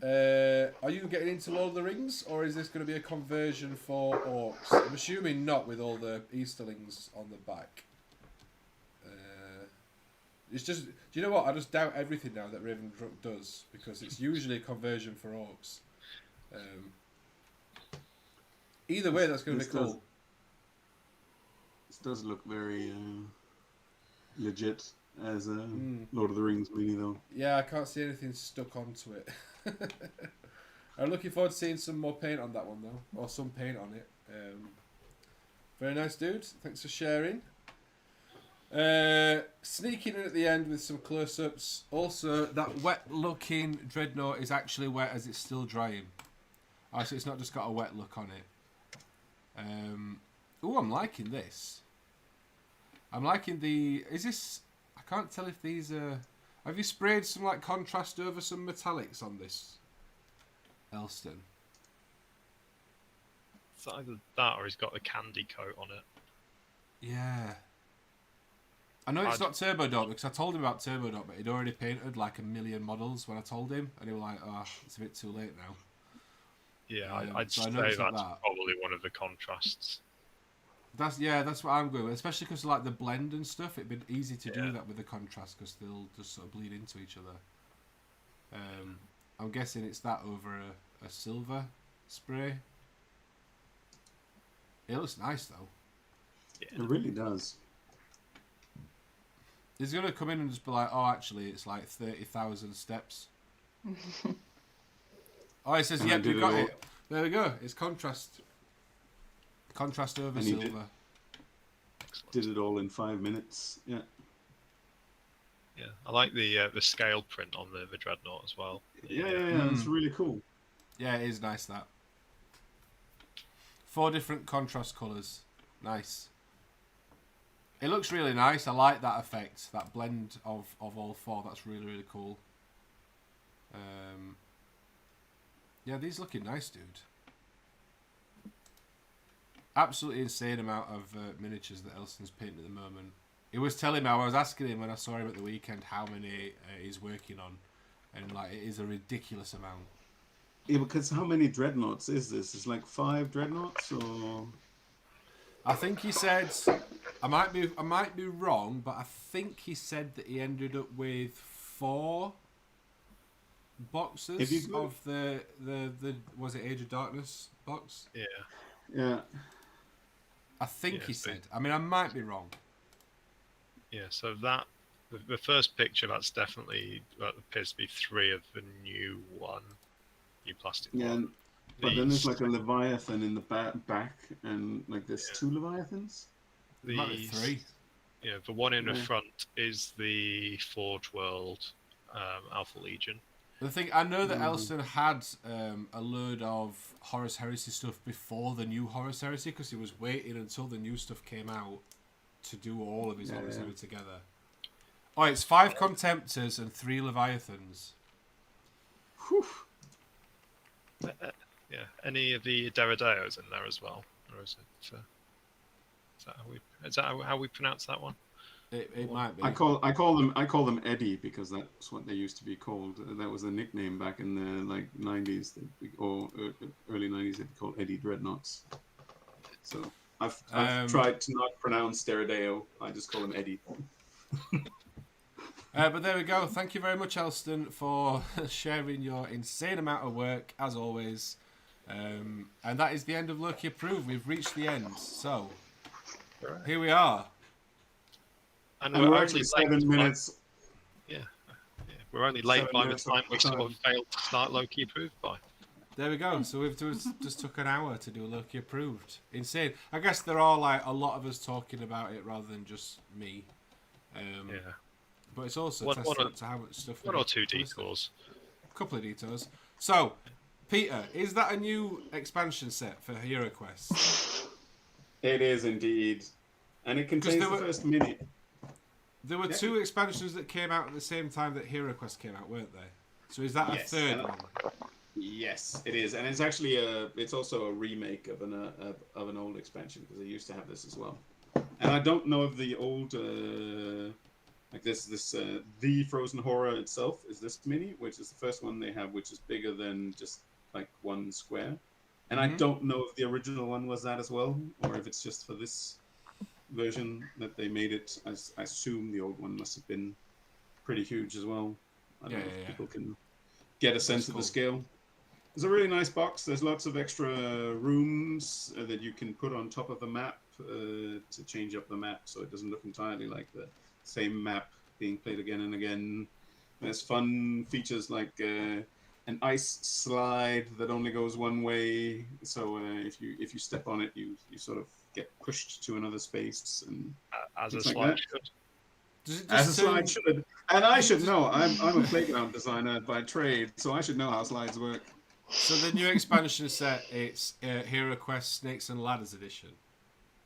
are you getting into Lord of the Rings, or is this going to be a conversion for orcs? I'm assuming not, with all the Easterlings on the back. It's just... Do you know what? I just doubt everything now that Ravendruck does, because it's usually a conversion for orcs. Either way, that's going to be cool. This does look very legit as a Lord of the Rings mini, though. Yeah, I can't see anything stuck onto it. I'm looking forward to seeing some more paint on that one, though. Or some paint on it. Very nice, dude. Thanks for sharing. Sneaking in at the end with some close-ups. Also, that wet-looking Dreadnought is actually wet as it's still drying. So it's not just got a wet look on it. Oh, I'm liking this. I'm liking the... Is this... I can't tell if these are... Have you sprayed some like contrast over some metallics on this Elston? It's either that or he's got a candy coat on it. Yeah. I know it's not Turbo Dot because I told him about Turbo Dot, but he'd already painted like 1 million models when I told him, and he was like, "Oh, it's a bit too late now." Yeah, I'd say that's probably one of the contrasts. That's what I'm going with, especially because like the blend and stuff. It'd been easy to do that with the contrast because they'll just sort of bleed into each other. I'm guessing it's that over a silver spray. It looks nice though. Yeah. It really does. He's going to come in and just be like, oh, actually, it's like 30,000 steps. Oh, he says, yep, you got it. There we go. It's contrast. Contrast over and silver. Did it all in 5 minutes. Yeah. Yeah, I like the scale print on the Dreadnought as well. Yeah, it's really cool. Yeah, it is nice, that. 4 different contrast colours. Nice. It looks really nice. I like that effect, that blend of all 4. That's really, really cool. Yeah, these looking nice, dude. Absolutely insane amount of miniatures that Elston's painting at the moment. He was telling me, I was asking him when I saw him at the weekend how many he's working on, and like it is a ridiculous amount. Yeah, because how many dreadnoughts is this? It's like 5 dreadnoughts, or I think he said, I might be wrong, but I think he said that he ended up with 4 boxes of the was it Age of Darkness box? Yeah. I think he said. I mean, I might be wrong. Yeah, so that the first picture, that's definitely that appears to be 3 of the new plastic one. But then there's like a Leviathan in the back, and like there's 2 Leviathans. These 3. Yeah, the one in the front is the Forge World Alpha Legion. The thing, I know that Elston had a load of Horus Heresy stuff before the new Horus Heresy, because he was waiting until the new stuff came out to do all of his Horus Heresy together. Oh, it's 5 Contemptors and 3 Leviathans. Whew. Yeah, any of the Derrideos in there as well, or is it? Is that how we pronounce that one? It might be. I call them Eddie because that's what they used to be called. That was a nickname back in the like 90s or early 90s. They'd be called Eddie Dreadnoughts. So I've tried to not pronounce Derrideo. I just call him Eddie. But there we go. Thank you very much, Elston, for sharing your insane amount of work as always. And that is the end of Loki Approved. We've reached the end. So here we are. And we're actually 7 minutes. We're only late by the time we sort of failed to start Loki Approved by. There we go. So we've just took an hour to do Loki Approved. Insane. I guess there are like a lot of us talking about it rather than just me. But it's also testament to how much stuff. 1 or 2 detours. A couple of detours. So, Peter, is that a new expansion set for Hero Quest? It is indeed, and it contains the first mini. There were 2 expansions that came out at the same time that Hero Quest came out, weren't they? So is that a third one? Yes, it is, and it's actually it's also a remake of an old expansion because they used to have this as well. And I don't know if the old like this the Frozen Horror itself is this mini, which is the first one they have, which is bigger than just like 1 square. And I don't know if the original one was that as well, or if it's just for this version that they made it. I assume the old one must have been pretty huge as well. I don't know if people can get a sense of the scale. It's a really nice box. There's lots of extra rooms that you can put on top of the map to change up the map so it doesn't look entirely like the same map being played again and again. There's fun features like an ice slide that only goes one way. So if you step on it, you sort of get pushed to another space, and as a slide should. As a slide should. And I should know. I'm a playground designer by trade, so I should know how slides work. So the new expansion set, it's Hero Quest Snakes and Ladders edition.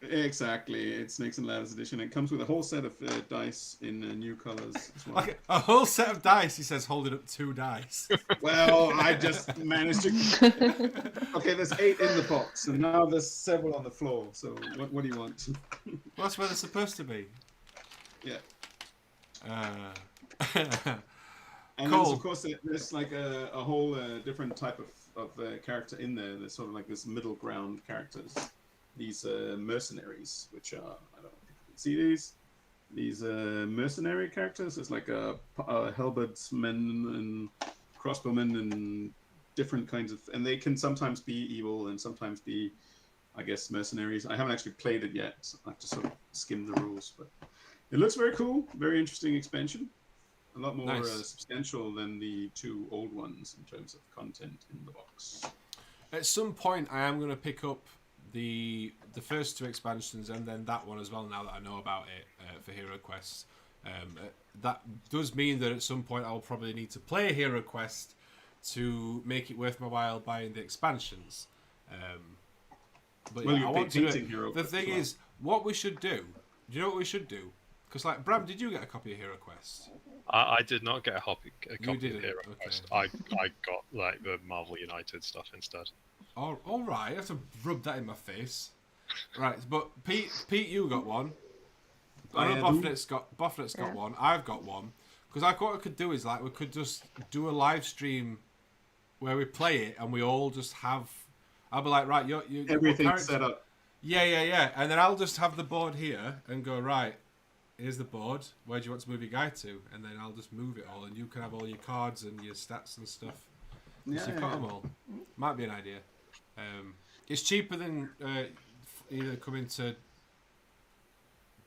Exactly, it's Snakes and Ladders edition. It comes with a whole set of dice in new colors as well. Okay, a whole set of dice. He says, holding up 2 dice. Well, I just managed to. Okay, there's 8 in the box, and now there's several on the floor. So what do you want? Well, that's where they're supposed to be. Yeah. Cool. And there's, of course, there's like a whole different type of character in there. There's sort of like this middle ground characters. These mercenaries, which are, I don't know if you can see these mercenary characters. It's like halberdsmen and crossbowmen and different kinds of, and they can sometimes be evil and sometimes be, I guess, mercenaries. I haven't actually played it yet. So I have to sort of skim the rules, but it looks very cool. Very interesting expansion. A lot more substantial than the 2 old ones in terms of content in the box. At some point, I am going to pick up the first 2 expansions and then that one as well, now that I know about it for Hero Quest. That does mean that at some point I'll probably need to play Hero Quest to make it worth my while buying the expansions. But well, yeah, you're I want to do painting it. Hero The Quest thing as well. is, what we should do. Do you know what we should do? Because like Bram, did you get a copy of Hero Quest? I did not get a copy You of didn't? Hero Okay. Quest. I got like the Marvel United stuff instead. All right. I have to rub that in my face. Right, but Pete, you got one. I know Bofnet's got one. I've got one. Because what I could do is like we could just do a live stream where we play it and we all just have. I'll be like, right, you Everything's set up. Yeah. And then I'll just have the board here and go, right, here's the board. Where do you want to move your guy to? And then I'll just move it all, and you can have all your cards and your stats and stuff. Yeah, So you've got them all. Might be an idea. It's cheaper than either coming to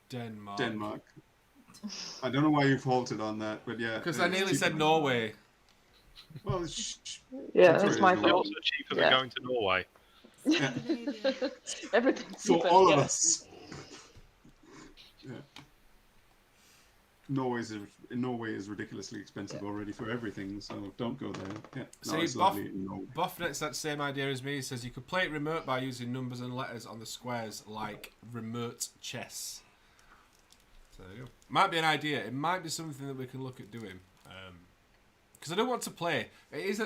Denmark. I don't know why you've halted on that, but yeah. Because I nearly said Norway. Well, Yeah, that's my It's fault. also cheaper than going to Norway. yeah. Everything's For cheaper, all yeah. of us. Yeah. Norway is ridiculously expensive already for everything, so don't go there. Yeah. No, See, it's lovely in Norway. Buffnet's that same idea as me. He says you could play it remote by using numbers and letters on the squares like remote chess. So there you go. Might be an idea. It might be something that we can look at doing. Because I don't want to play. It's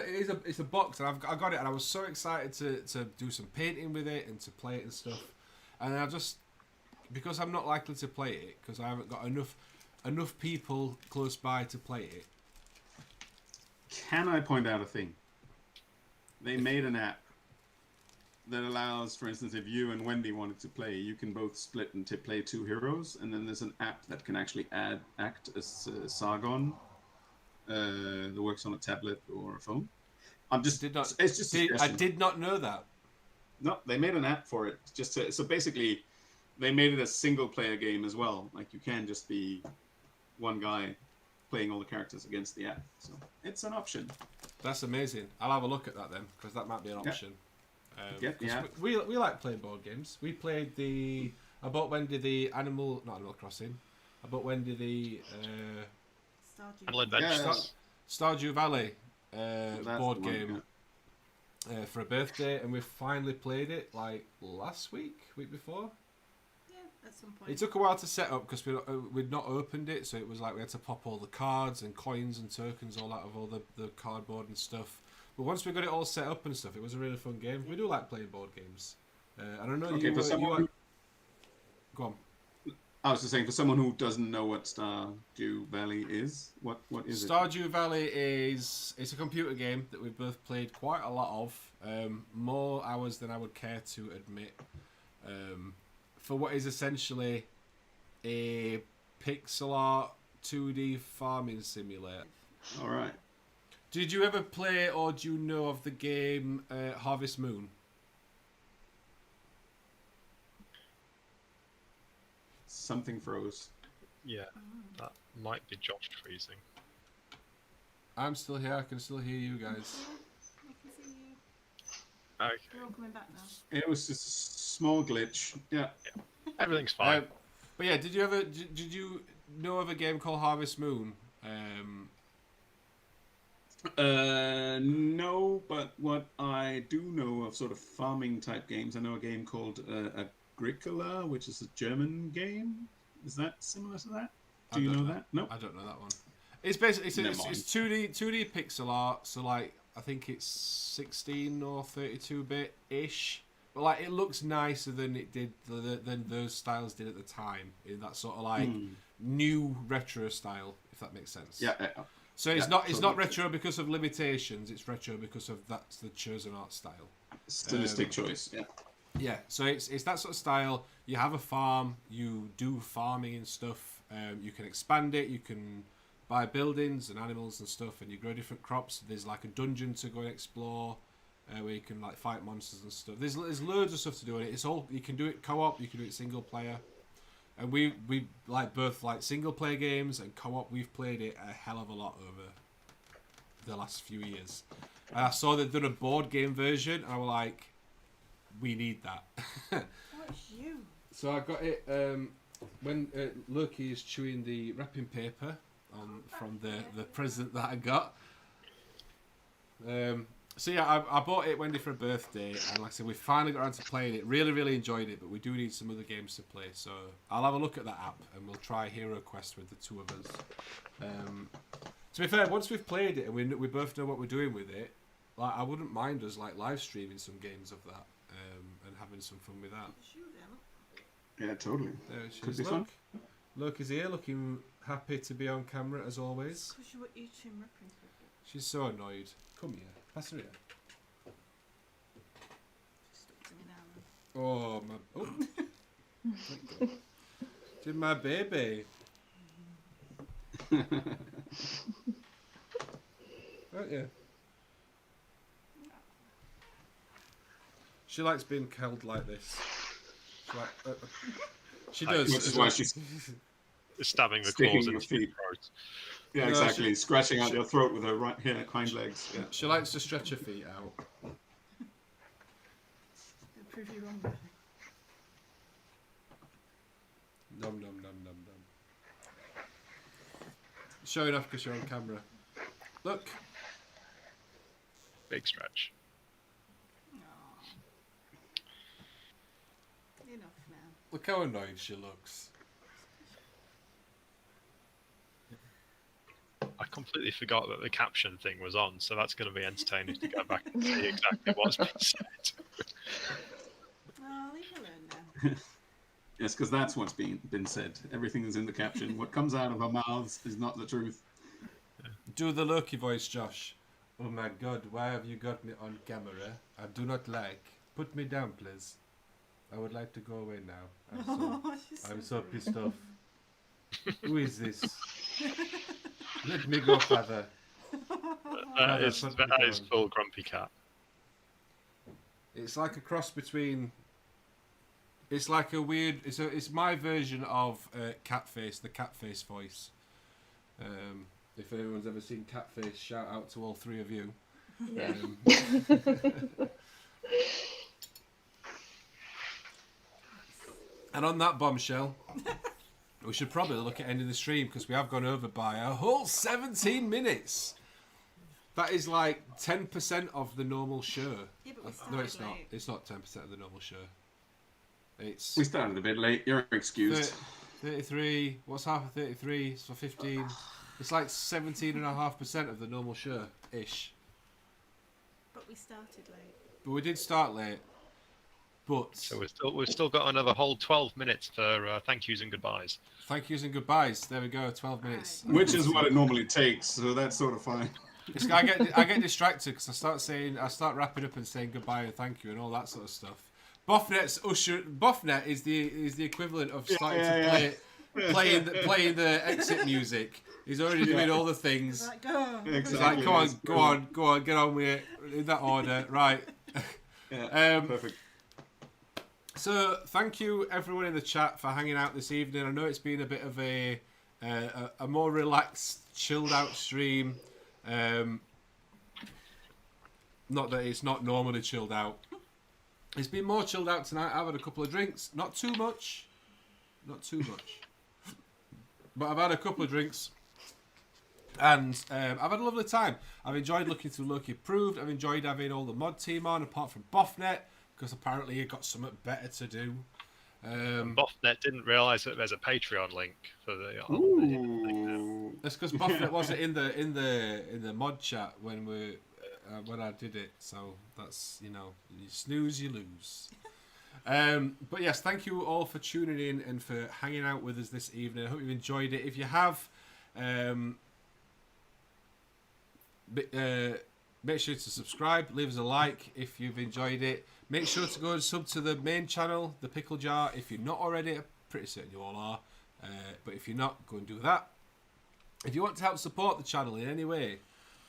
a box, and I got it, and I was so excited to do some painting with it and to play it and stuff. And I just, because I'm not likely to play it, because I haven't got enough people close by to play it. Can I point out a thing? They made an app that allows, for instance, if you and Wendy wanted to play, you can both split and play two heroes, and then there's an app that can actually act as Sargon. That works on a tablet or a phone. It's just I did not know that. No, they made an app for it. So basically, they made it a single player game as well. Like you can just be one guy playing all the characters against the app. So it's an option. That's amazing. I'll have a look at that then, because that might be an option. Yeah. We like playing board games. We played I bought Wendy the not Animal Crossing. I bought Wendy the Stardew Valley board game for a birthday, and we finally played it like last week before. Yeah, at some point. It took a while to set up because we'd not opened it, so it was like we had to pop all the cards and coins and tokens all out of all the cardboard and stuff. But once we got it all set up and stuff, it was a really fun game. We do like playing board games. I don't know. Okay, go on. I was just saying, for someone who doesn't know what Stardew Valley is, what is it? Stardew Valley it's a computer game that we've both played quite a lot of, more hours than I would care to admit, for what is essentially a pixel art 2D farming simulator. All right. Did you ever play or do you know of the game Harvest Moon? Something froze. Yeah, that might be Josh freezing. I'm still here. I can still hear you guys. I can see you. Okay. We're all coming back now. It was just a small glitch. Yeah. Everything's fine. But yeah, did you know of a game called Harvest Moon? No, but what I do know of sort of farming type games, I know a game called Agricola, which is a German game. Is that similar to that? Do you know that? No, I don't know that one. It's basically it's 2D pixel art. So like I think it's 16 or 32-bit ish. But like it looks nicer than it did than those styles did at the time, in that sort of like new retro style, if that makes sense. Yeah. So it's not retro because of limitations. It's retro because of that's the chosen art style. Stylistic choice. Yeah. Yeah. So it's that sort of style. You have a farm. You do farming and stuff. You can expand it. You can buy buildings and animals and stuff, and you grow different crops. There's like a dungeon to go and explore, where you can like fight monsters and stuff. There's loads of stuff to do in it. It's all you can do it co-op. You can do it single player. And we like both like single player games and co-op. We've played it a hell of a lot over the last few years. And I saw they'd done a board game version, and I was like, we need that. What's you? So I got it when Loki is chewing the wrapping paper from the present that I got. So yeah, I bought it Wendy for her birthday, and like I said, we finally got around to playing it. Really, really enjoyed it, but we do need some other games to play. So I'll have a look at that app, and we'll try Hero Quest with the two of us. To be fair, once we've played it and we both know what we're doing with it, like I wouldn't mind us like live streaming some games of that and having some fun with that. Yeah, totally. There she Could is. be fun. Look is here, looking happy to be on camera as always. Because you were eating ripping. She's so annoyed. Come here, pass her here. Stuck to me now. Oh my! Oh, did my baby? Right, yeah. She likes being held like this. She does. Which is why she's stabbing the sticking claws your into feet. your throat. Yeah, No, exactly. Scratching out your throat with her hind legs. Yeah. She likes to stretch her feet out. It'll prove you wrong. Then. Nom nom nom nom nom. Showing off because you're on camera. Look. Big stretch. Enough now. Look how annoyed she looks. I completely forgot that the caption thing was on, so that's going to be entertaining to go back and see exactly what's been said. Oh, leave her alone now. Yes, because that's what's been said. Everything is in the caption. What comes out of our mouths is not the truth. Do the Loki voice, Josh. Oh my god, why have you got me on camera? I do not like. Put me down, please. I would like to go away now. I'm so pissed off. Who is this? Let me go, father. That is full grumpy cat. It's like a cross between. It's like a weird. It's my version of Catface, the Catface voice. If anyone's ever seen Catface, shout out to all three of you. Yeah. And on that bombshell, we should probably look at ending the stream because we have gone over by a whole 17 minutes. That is like 10% of the normal show. Yeah, but we No, it's started not. late. It's not 10% of the normal show. It's We started a bit late. You're excused. 33. What's half of 33? So 15. It's like 17.5% of the normal show ish. But we started late. But we did start late. But So we've still got another whole 12 minutes for thank yous and goodbyes. thank yous and goodbyes. There we go. 12 minutes. Which is what it normally takes, so that's sort of fine. I get distracted because I start wrapping up and saying goodbye and thank you and all that sort of stuff. Boffnet is the equivalent of starting to playing the exit music. He's already doing all the things. Right, go. He's Exactly. like, go on, get on with it in that order, right? Yeah, perfect. So thank you everyone in the chat for hanging out this evening. I know it's been a bit of a more relaxed, chilled out stream. Not that it's not normally chilled out. It's been more chilled out tonight. I've had a couple of drinks, not too much, but I've had a couple of drinks, and I've had a lovely time. I've enjoyed looking through Loki Approved. I've enjoyed having all the mod team on, apart from Boffnet, because apparently he got something better to do. Boffnet didn't realise that there's a Patreon link for the. That's because Boffnet wasn't in the mod chat when I did it. So that's, you snooze you lose. But yes, thank you all for tuning in and for hanging out with us this evening. I hope you've enjoyed it. If you have, make sure to subscribe, leave us a like if you've enjoyed it. Make sure to go and sub to the main channel, the Pickle Jar, if you're not already. I'm pretty certain you all are. But if you're not, go and do that. If you want to help support the channel in any way,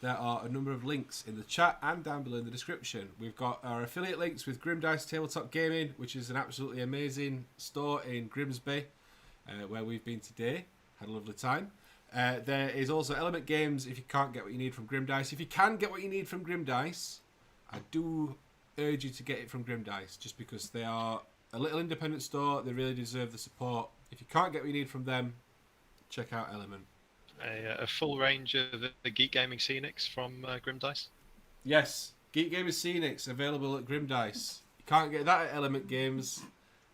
there are a number of links in the chat and down below in the description. We've got our affiliate links with Grim Dice Tabletop Gaming, which is an absolutely amazing store in Grimsby, where we've been today. Had a lovely time. There is also Element Games if you can't get what you need from Grim Dice. If you can get what you need from Grim Dice, I do urge you to get it from Grim Dice, just because they are a little independent store. They really deserve the support. If you can't get what you need from them, check out Element. A full range of the Geek Gaming Scenics from Grim Dice. Yes, Geek Gamer Scenics available at Grim Dice. You can't get that at Element Games.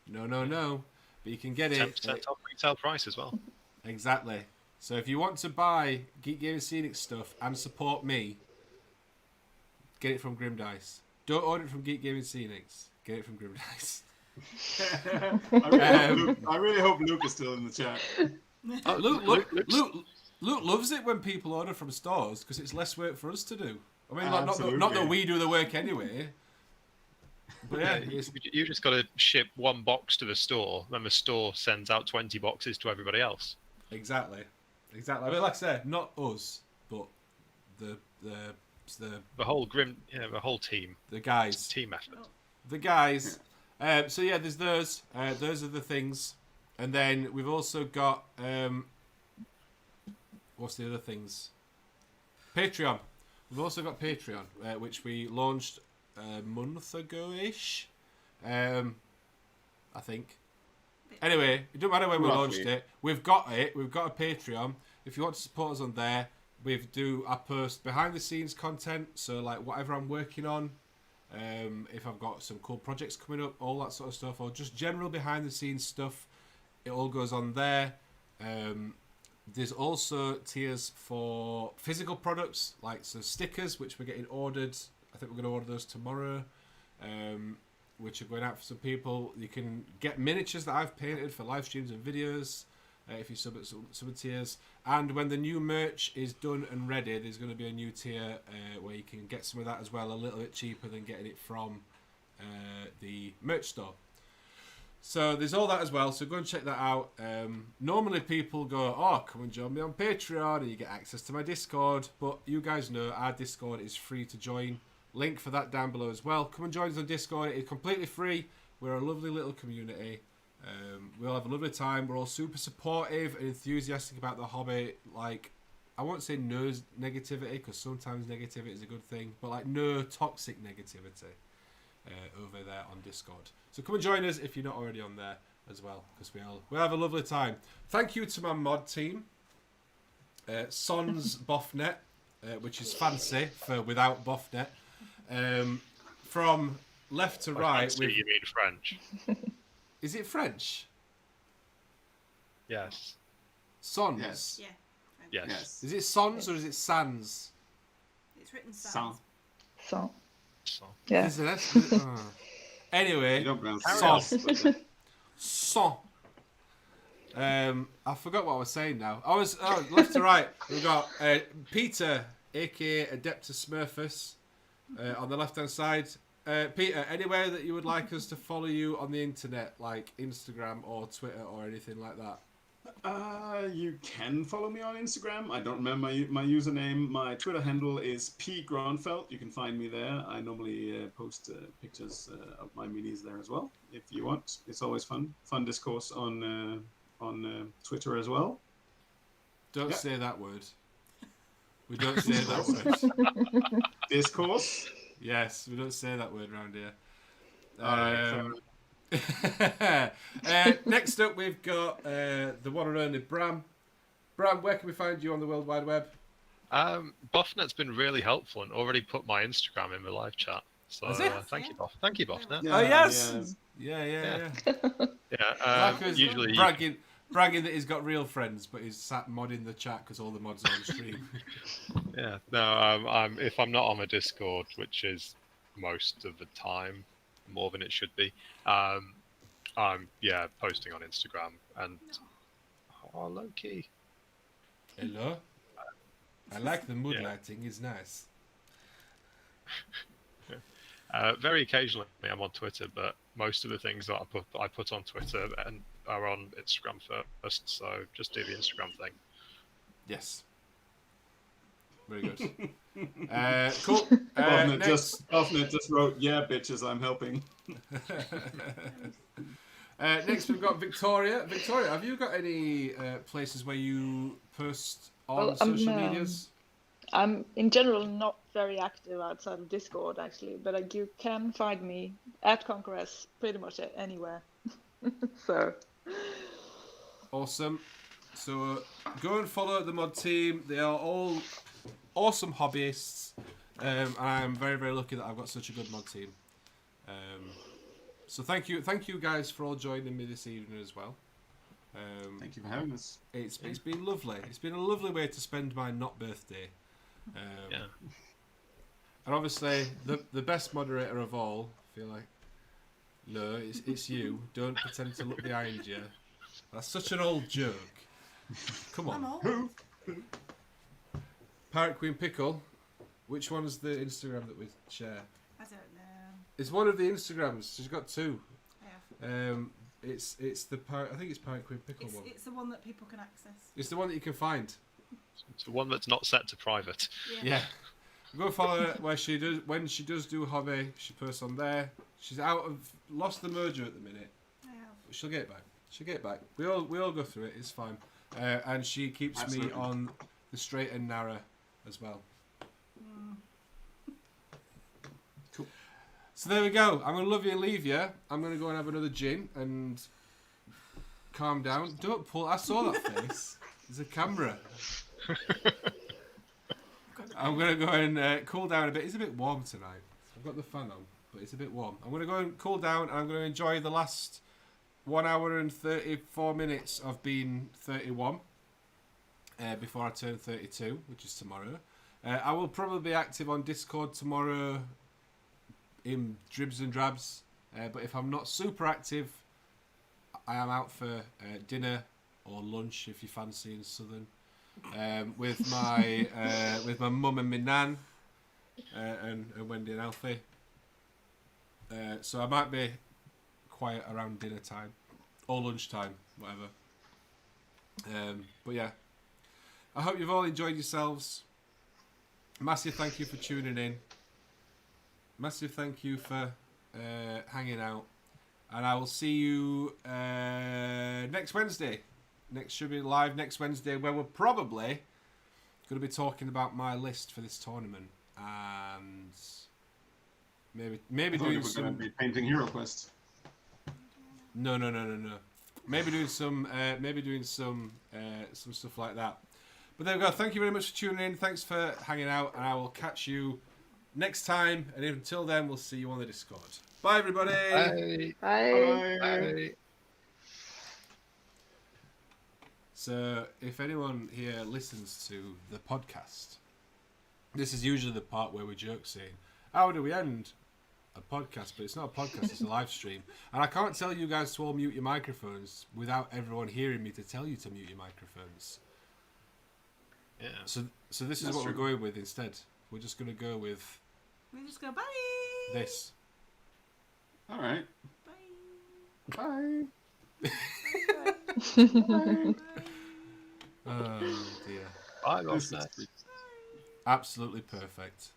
No. But you can get it 10% off retail price as well. Exactly. So if you want to buy Geek Gamer Scenics stuff and support me, get it from Grim Dice. Don't order it from Geek Gamer Scenics. Get it from Grim Dice. I really hope Luke is still in the chat. Oh, Luke loves it when people order from stores because it's less work for us to do. I mean, not that we do the work anyway. But yeah, you just got to ship one box to the store, then the store sends out 20 boxes to everybody else. Exactly. I mean, like I said, not us, but the whole the whole team. The guys. It's a team effort. The guys. So yeah, there's those. Those are the things, and then we've also got what's the other things? Patreon. We've also got Patreon, which we launched a month ago-ish, I think. Anyway, it doesn't matter when we launched it. We've got it. We've got a Patreon. If you want to support us on there, I post behind the scenes content. So like whatever I'm working on, if I've got some cool projects coming up, all that sort of stuff, or just general behind the scenes stuff, it all goes on there. There's also tiers for physical products, like so stickers, which we're getting ordered. I think we're going to order those tomorrow, which are going out for some people. You can get miniatures that I've painted for live streams and videos if you sub at some tiers. And when the new merch is done and ready, there's going to be a new tier where you can get some of that as well, a little bit cheaper than getting it from the merch store. So there's all that as well, so go and check that out. Normally people go, oh, come and join me on Patreon and you get access to my Discord, but you guys know our Discord is free to join. Link for that down below as well. Come and join us on Discord, it is completely free. We're a lovely little community. We all have a lovely time. We're all super supportive and enthusiastic about the hobby. Like, I won't say no negativity, because sometimes negativity is a good thing, but like no toxic negativity over there on Discord. So come and join us if you're not already on there as well, because we'll have a lovely time. Thank you to my mod team, Sans Boffnet, which is fancy for without Boffnet. From left to right, fancy, you mean French? Is it French? Yes. Sans. Yes. Yeah. Yes. Is it Sans or is it Sans? It's written Sans. Yeah. Is it? Oh. Anyway, You don't pronounce Sans. it. Sans. I forgot what I was saying now. Left to right. We've got Peter, aka Adeptus Smurfus, on the left hand side. Peter, anywhere that you would like us to follow you on the internet, like Instagram or Twitter or anything like that? You can follow me on Instagram. I don't remember my username. My Twitter handle is pgronfelt. You can find me there. I normally post pictures of my minis there as well, if you want. It's always fun discourse on Twitter as well. Don't say that word. We don't say that word. Discourse? Yes, we don't say that word around here. Next up, we've got the one and only Bram. Bram, where can we find you on the World Wide Web? Boffnet's been really helpful and already put my Instagram in the live chat. So thank you, Boffnet. Yeah, yes. Yeah. Usually bragging that he's got real friends, but he's sat modding the chat because all the mods are on stream. Yeah, no, if I'm not on my Discord, which is most of the time, more than it should be, I'm posting on Instagram and low key. Hello. I like the mood lighting. It's nice. Very occasionally I'm on Twitter, but most of the things that I put on Twitter and are on Instagram first. So just do the Instagram thing. Yes. Very good. Cool. Boffnet just wrote, "Yeah, bitches, I'm helping." Next, we've got Victoria. Victoria, have you got any places where you post on social medias? I'm in general not very active outside of Discord actually, but you can find me at Conqueress pretty much anywhere. So awesome. So go and follow the mod team. They are all awesome hobbyists. and I'm very, very lucky that I've got such a good mod team. So thank you guys for all joining me this evening as well. Thank you for having us. It's been lovely. It's been a lovely way to spend my not birthday. Yeah. And obviously, the best moderator of all, I feel like, no, it's you. Don't pretend to look behind you. That's such an old joke. Come on. I'm old. Pirate Queen Pickle, which one's the Instagram that we share? I don't know. It's one of the Instagrams. She's got two. Yeah. It's the I think it's Pirate Queen Pickle one. It's the one that people can access. It's the one that you can find. It's the one that's not set to private. Yeah. Go follow her when she does do hobby. She posts on there. She's lost the mojo at the minute. I have. But she'll get back. She'll get back. We all go through it. It's fine. And she keeps Absolutely. me on the straight and narrow as well. Cool. So there we go. I'm gonna love you and leave you. I'm gonna go and have another gin and calm down. Don't pull. I saw that face. There's a camera. I'm going to go and cool down a bit. It's a bit warm tonight. I've got the fan on, but it's a bit warm. I'm going to go and cool down, and I'm going to enjoy the last 1 hour and 34 minutes of being 31 before I turn 32, which is tomorrow. I will probably be active on Discord tomorrow in dribs and drabs, but if I'm not super active, I am out for dinner or lunch if you fancy in Southern. With my mum and my nan and Wendy and Alfie. So I might be quiet around dinner time or lunchtime, whatever. But yeah, I hope you've all enjoyed yourselves. Massive thank you for tuning in. Massive thank you for hanging out, and I will see you next Wednesday. Should be live next Wednesday, where we're probably going to be talking about my list for this tournament, and maybe doing some. Going to be painting Hero Quest. No. Maybe doing some stuff like that. But there we go. Thank you very much for tuning in. Thanks for hanging out, and I will catch you next time. And until then, we'll see you on the Discord. Bye, everybody. Bye. Bye. Bye. So, if anyone here listens to the podcast, this is usually the part where we joke saying, how do we end a podcast? But it's not a podcast, it's a live stream. And I can't tell you guys to all mute your microphones without everyone hearing me to tell you to mute your microphones. Yeah. So this is That's what true. we're going with instead. We're just going to go with We just go bye. this. All right. Bye. Bye. Bye. Oh dear. Bye, This Ross. is- Absolutely perfect.